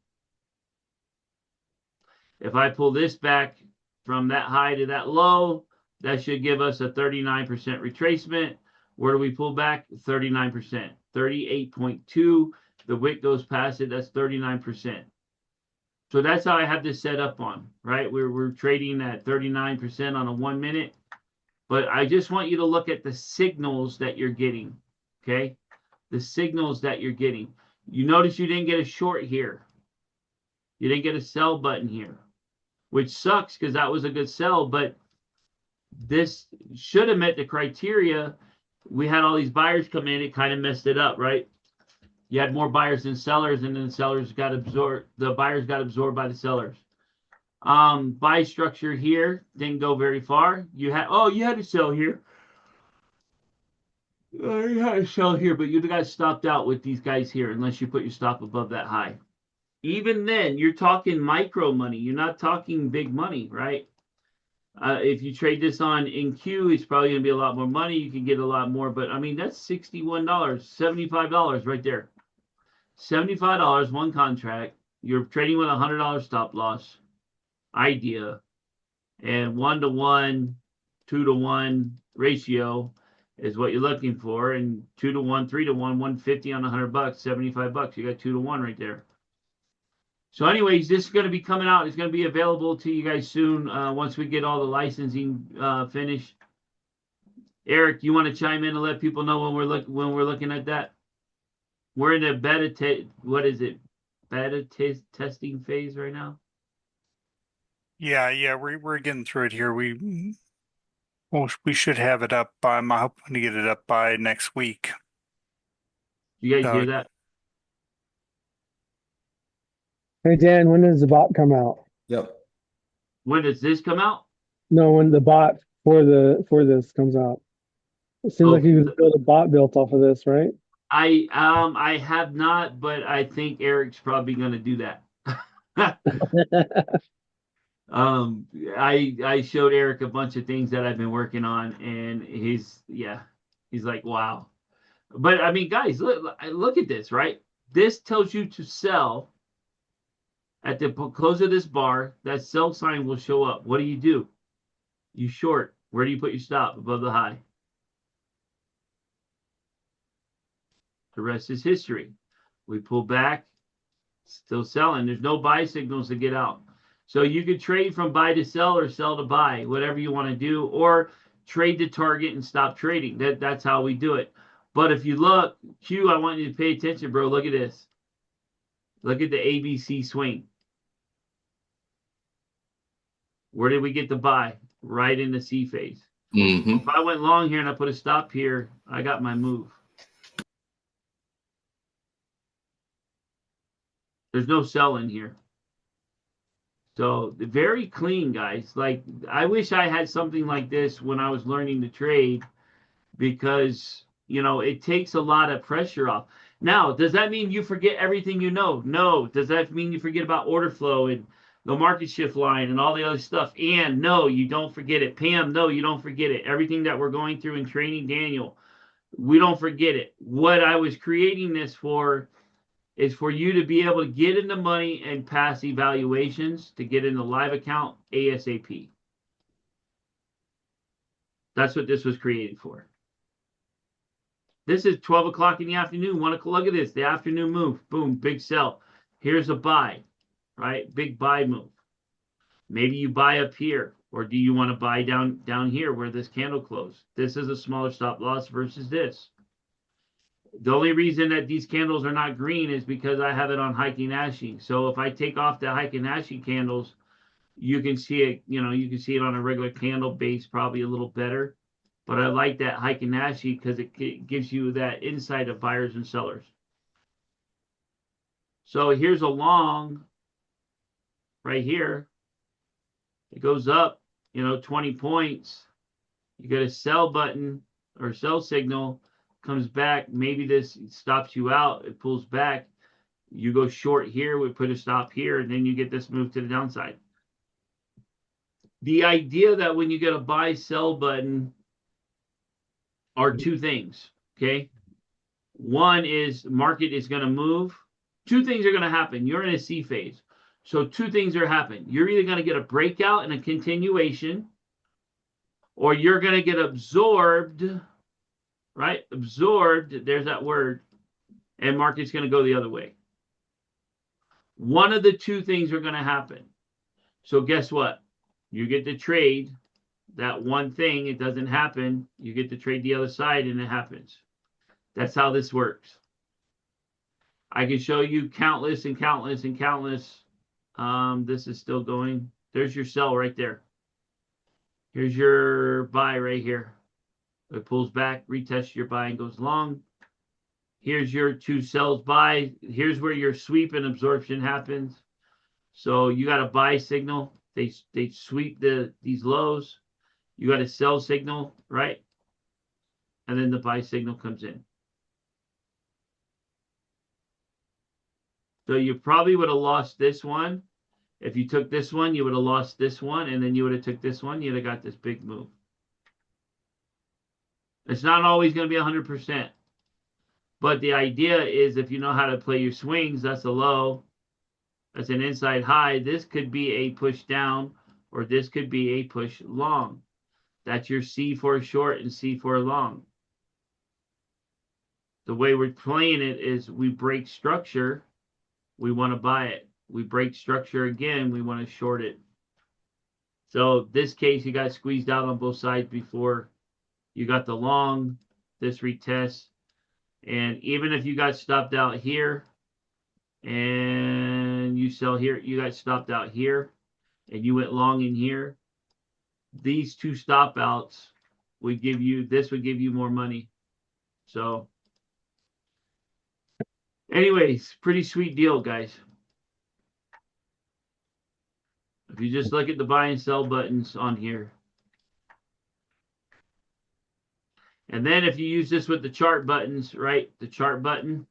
If I pull this back from that high to that low, that should give us a 39% retracement. Where do we pull back? 39%. 38.2. The wick goes past it. That's 39%. So that's how I have this set up on, right? We're trading at 39% on a 1 minute. But I just want you to look at the signals that you're getting, okay? The signals that you're getting. You notice you didn't get a short here. You didn't get a sell button here, which sucks because that was a good sell, but this should have met the criteria. We had all these buyers come in. It kind of messed it up, right? You had more buyers than sellers, and then the sellers got absorbed. The buyers got absorbed by the sellers. Buy structure here didn't go very far. You had to sell here. You had to sell here, but you got stopped out with these guys here unless you put your stop above that high. Even then, you're talking micro money. You're not talking big money, right? If you trade this on NQ, it's probably going to be a lot more money. You can get a lot more, but I mean, that's $61, $75 right there. $75, one contract. You're trading with a $100 stop loss idea, and 1-to-1, 2-to-1 ratio is what you're looking for, and 2-to-1, 3-to-1, 150 on $100, $75. You got 2-to-1 right there. So anyways, this is going to be coming out. It's going to be available to you guys soon once we get all the licensing finished. Eric, you want to chime in and let people know when we're looking at that? We're in a beta testing phase right now. Yeah, we're getting through it here. Well, we should have it up by, I'm hoping to get it up by next week. You guys So- hear that? Hey Dan, when does the bot come out? Yep. When does this come out? No, when the bot for this comes out. It seems Oh, like you could build a bot built off of this, right? I have not, but I think Eric's probably going to do that. I showed Eric a bunch of things that I've been working on, and he's like, wow. But I mean, guys, look at this, right? This tells you to sell at the close of this bar. That sell sign will show up. What do? You short. Where do you put your stop? Above the high. The rest is history. We pull back, still selling. There's no buy signals to get out. So you could trade from buy to sell or sell to buy, whatever you want to do, or trade the target and stop trading. That's how we do it. But if you look, Q, I want you to pay attention, bro. Look at this. Look at the ABC swing. Where did we get the buy? Right in the C phase. Mm-hmm. If I went long here and I put a stop here, I got my move. There's no selling here. So very clean, guys. Like, I wish I had something like this when I was learning to trade, because, you know, it takes a lot of pressure off. Now, does that mean you forget everything you know? No. Does that mean you forget about order flow and the market shift line and all the other stuff? And no, you don't forget it. Pam, no, you don't forget it. Everything that we're going through in training, Daniel, we don't forget it. What I was creating this for is for you to be able to get into money and pass evaluations, to get in the live account ASAP. That's what this was created for. This is 12 o'clock in the afternoon. 1 o'clock. Look at this. The afternoon move. Boom. Big sell. Here's a buy, right? Big buy move. Maybe you buy up here, or do you want to buy down here where this candle closed? This is a smaller stop loss versus this. The only reason that these candles are not green is because I have it on Heikin Ashi. So if I take off the Heikin Ashi candles, you can see it, you know, you can see it on a regular candle base probably a little better. But I like that Heikin Ashi because it gives you that insight of buyers and sellers. So here's a long right here. It goes up, you know, 20 points. You get a sell button or sell signal. Comes back, maybe this stops you out, it pulls back, you go short here, we put a stop here, and then you get this move to the downside. The idea that when you get a buy sell button are two things, okay? One is market is going to move. Two things are going to happen. You're in a C phase. So two things are happening. You're either going to get a breakout and a continuation, or you're going to get absorbed, right? Absorbed, there's that word, and market's going to go the other way. One of the two things are going to happen. So guess what? You get to trade that one thing, it doesn't happen. You get to trade the other side and it happens. That's how this works. I can show you countless and countless and countless. This is still going. There's your sell right there. Here's your buy right here. It pulls back, retests your buy and goes long. Here's your two sells buy. Here's where your sweep and absorption happens. So you got a buy signal. They sweep these lows. You got a sell signal, right? And then the buy signal comes in. So you probably would have lost this one. If you took this one, you would have lost this one, and then you would have took this one. You'd have got this big move. It's not always going to be 100%. But the idea is if you know how to play your swings, that's a low. That's an inside high. This could be a push down, or this could be a push long. That's your C for short and C for long. The way we're playing it is we break structure. We want to buy it. We break structure again. We want to short it. So this case, you got squeezed out on both sides before. You got the long, this retest. And even if you got stopped out here and you sell here, you got stopped out here and you went long in here. These two stop outs would give you more money. So anyways, pretty sweet deal, guys. If you just look at the buy and sell buttons on here. And then if you use this with the chart buttons, right? The chart button,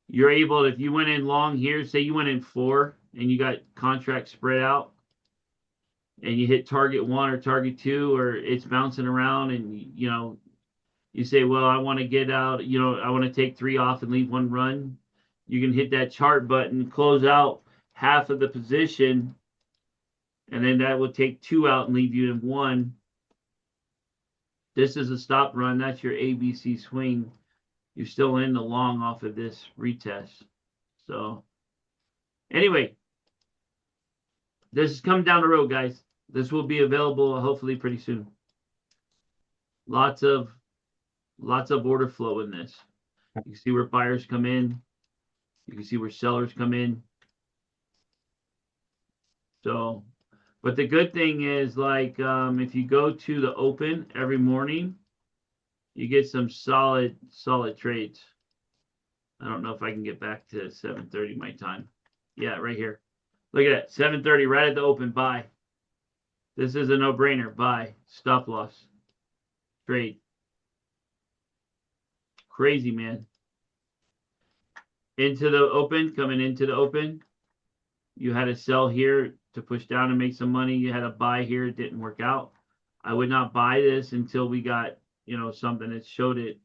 you're able, if you went in long here, say you went in 4 and you got contract spread out and you hit target 1 or target 2, or it's bouncing around and you say, well, I want to get out, I want to take 3 off and leave 1 run. You can hit that chart button, close out half of the position, and then that will take 2 out and leave you in 1. This is a stop run. That's your ABC swing. You're still in the long off of this retest. So anyway, this is coming down the road, guys. This will be available hopefully pretty soon. Lots of order flow in this. You can see where buyers come in. You can see where sellers come in. So, but the good thing is, like, if you go to the open every morning, you get some solid trades. I don't know if I can get back to 7:30 my time. Yeah, right here. Look at that, 7:30 right at the open. Buy. This is a no-brainer. Buy. Stop loss. Trade. Crazy, man. Into the open, coming into the open. You had to sell here to push down and make some money. You had a buy here. It didn't work out. I would not buy this until we got, something that showed it.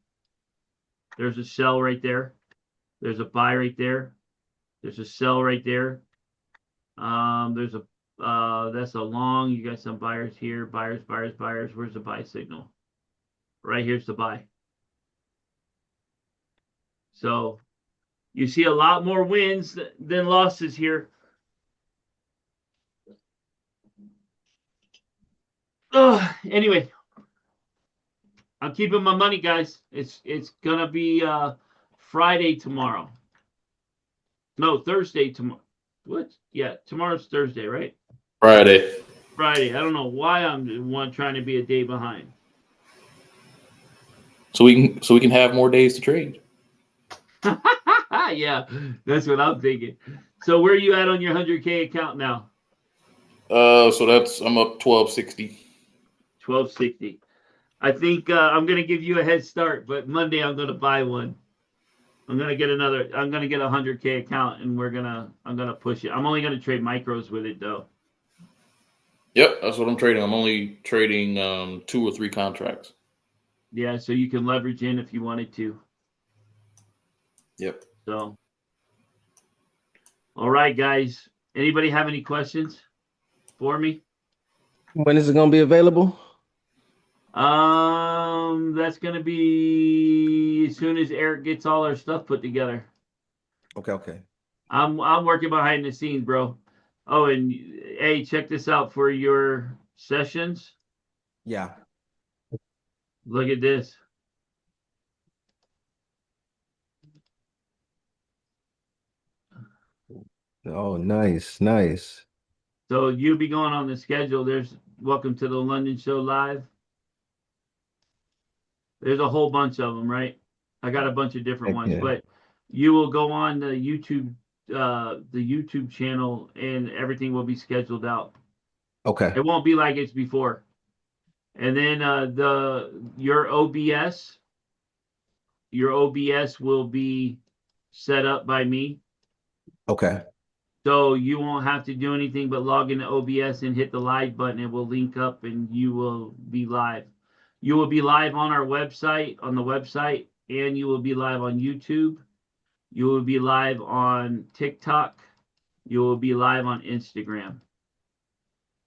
There's a sell right there. There's a buy right there. There's a sell right there. There's a that's a long. You got some buyers here. Buyers. Where's the buy signal? Right here's the buy. So you see a lot more wins than losses here. Anyway, I'm keeping my money, guys. It's gonna be Friday tomorrow. No, Thursday tomorrow. What? Yeah, tomorrow's Thursday, right? Friday. Friday. I don't know why I'm trying to be a day behind. So we can have more days to trade. Yeah, that's what I'm thinking. So where are you at on your 100K account now? So I'm up 1260. 1260. I think I'm gonna give you a head start, but Monday I'm gonna buy one. I'm gonna get a 100K account, and I'm gonna push it. I'm only gonna trade micros with it though. Yep, that's what I'm trading. I'm only trading 2 or 3 contracts. Yeah, so you can leverage in if you wanted to. Yep. So, all right, guys. Anybody have any questions for me? When is it going to be available? That's gonna be as soon as Eric gets all our stuff put together. Okay. I'm working behind the scenes, bro. Oh, and hey, check this out for your sessions. Yeah. Look at this. Oh, nice. So you'll be going on the schedule. There's welcome to the London Show Live. There's a whole bunch of them, right? I got a bunch of different ones, yeah. but you will go on the YouTube channel, and everything will be scheduled out. Okay. It won't be like it's before. And then your OBS will be set up by me. Okay. So you won't have to do anything but log into OBS and hit the live button. It will link up and you will be live. You will be live on the website, and you will be live on YouTube. You will be live on TikTok. You will be live on Instagram.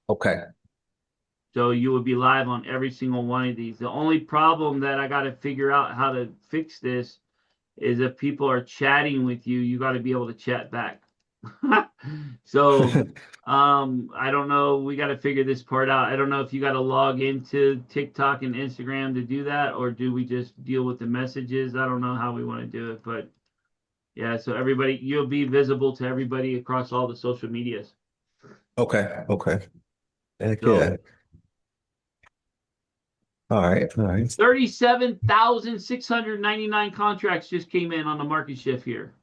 Okay. So you will be live on every single one of these. The only problem that I got to figure out how to fix this is if people are chatting with you, you got to be able to chat back. So I don't know. We got to figure this part out. I don't know if you got to log into TikTok and Instagram to do that, or do we just deal with the messages? I don't know how we want to do it, but yeah. So everybody, you'll be visible to everybody across all the social medias. Okay. Heck So- yeah. All right. All right. 37,699 contracts just came in on the market shift here.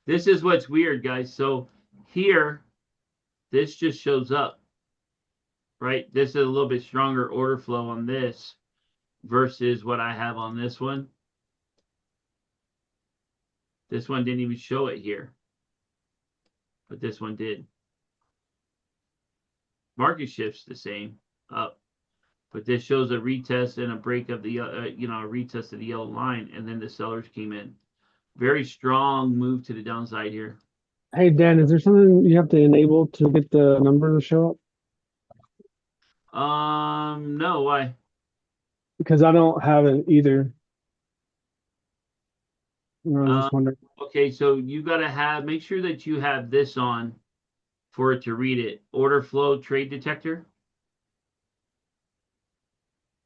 This is what's weird, guys. So here, this just shows up, right? This is a little bit stronger order flow on this versus what I have on this one. This one didn't even show it here, but this one did. Market shift's the same, up, but this shows a retest and a break of the, a retest of the yellow line, and then the sellers came in. Very strong move to the downside here. Hey, Dan, is there something you have to enable to get the number to show up? No, why? Because I don't have it either. I was just wondering. Okay, so you gotta make sure that you have this on for it to read it. Order flow trade detector.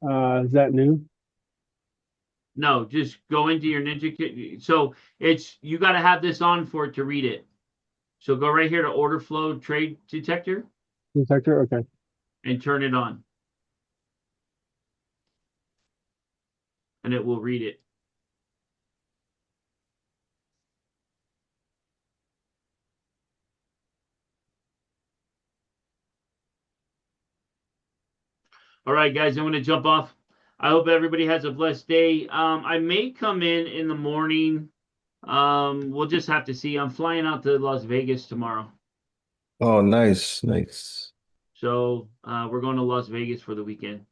Is that new? No, just go into your Ninja. So you got to have this on for it to read it. So go right here to order flow trade detector Detector? Okay. and turn it on. And it will read it. All right, guys, I'm going to jump off. I hope everybody has a blessed day. I may come in the morning. We'll just have to see. I'm flying out to Las Vegas tomorrow. Oh, nice. Nice. So we're going to Las Vegas for the weekend.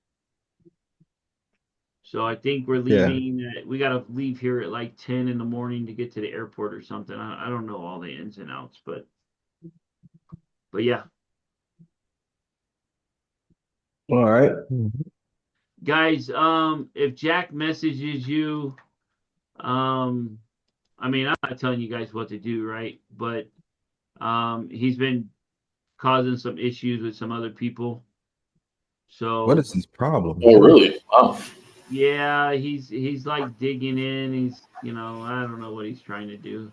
So I think we're Yeah. leaving. We got to leave here at like 10 in the morning to get to the airport or something. I don't know all the ins and outs, but yeah. All right. Guys, if Jack messages you, I mean, I'm not telling you guys what to do, right? But he's been causing some issues with some other people. So What is his problem? Oh, really? Wow. yeah, he's like digging in. He's, I don't know what he's trying to do.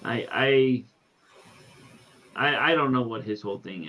I don't know what his whole thing is.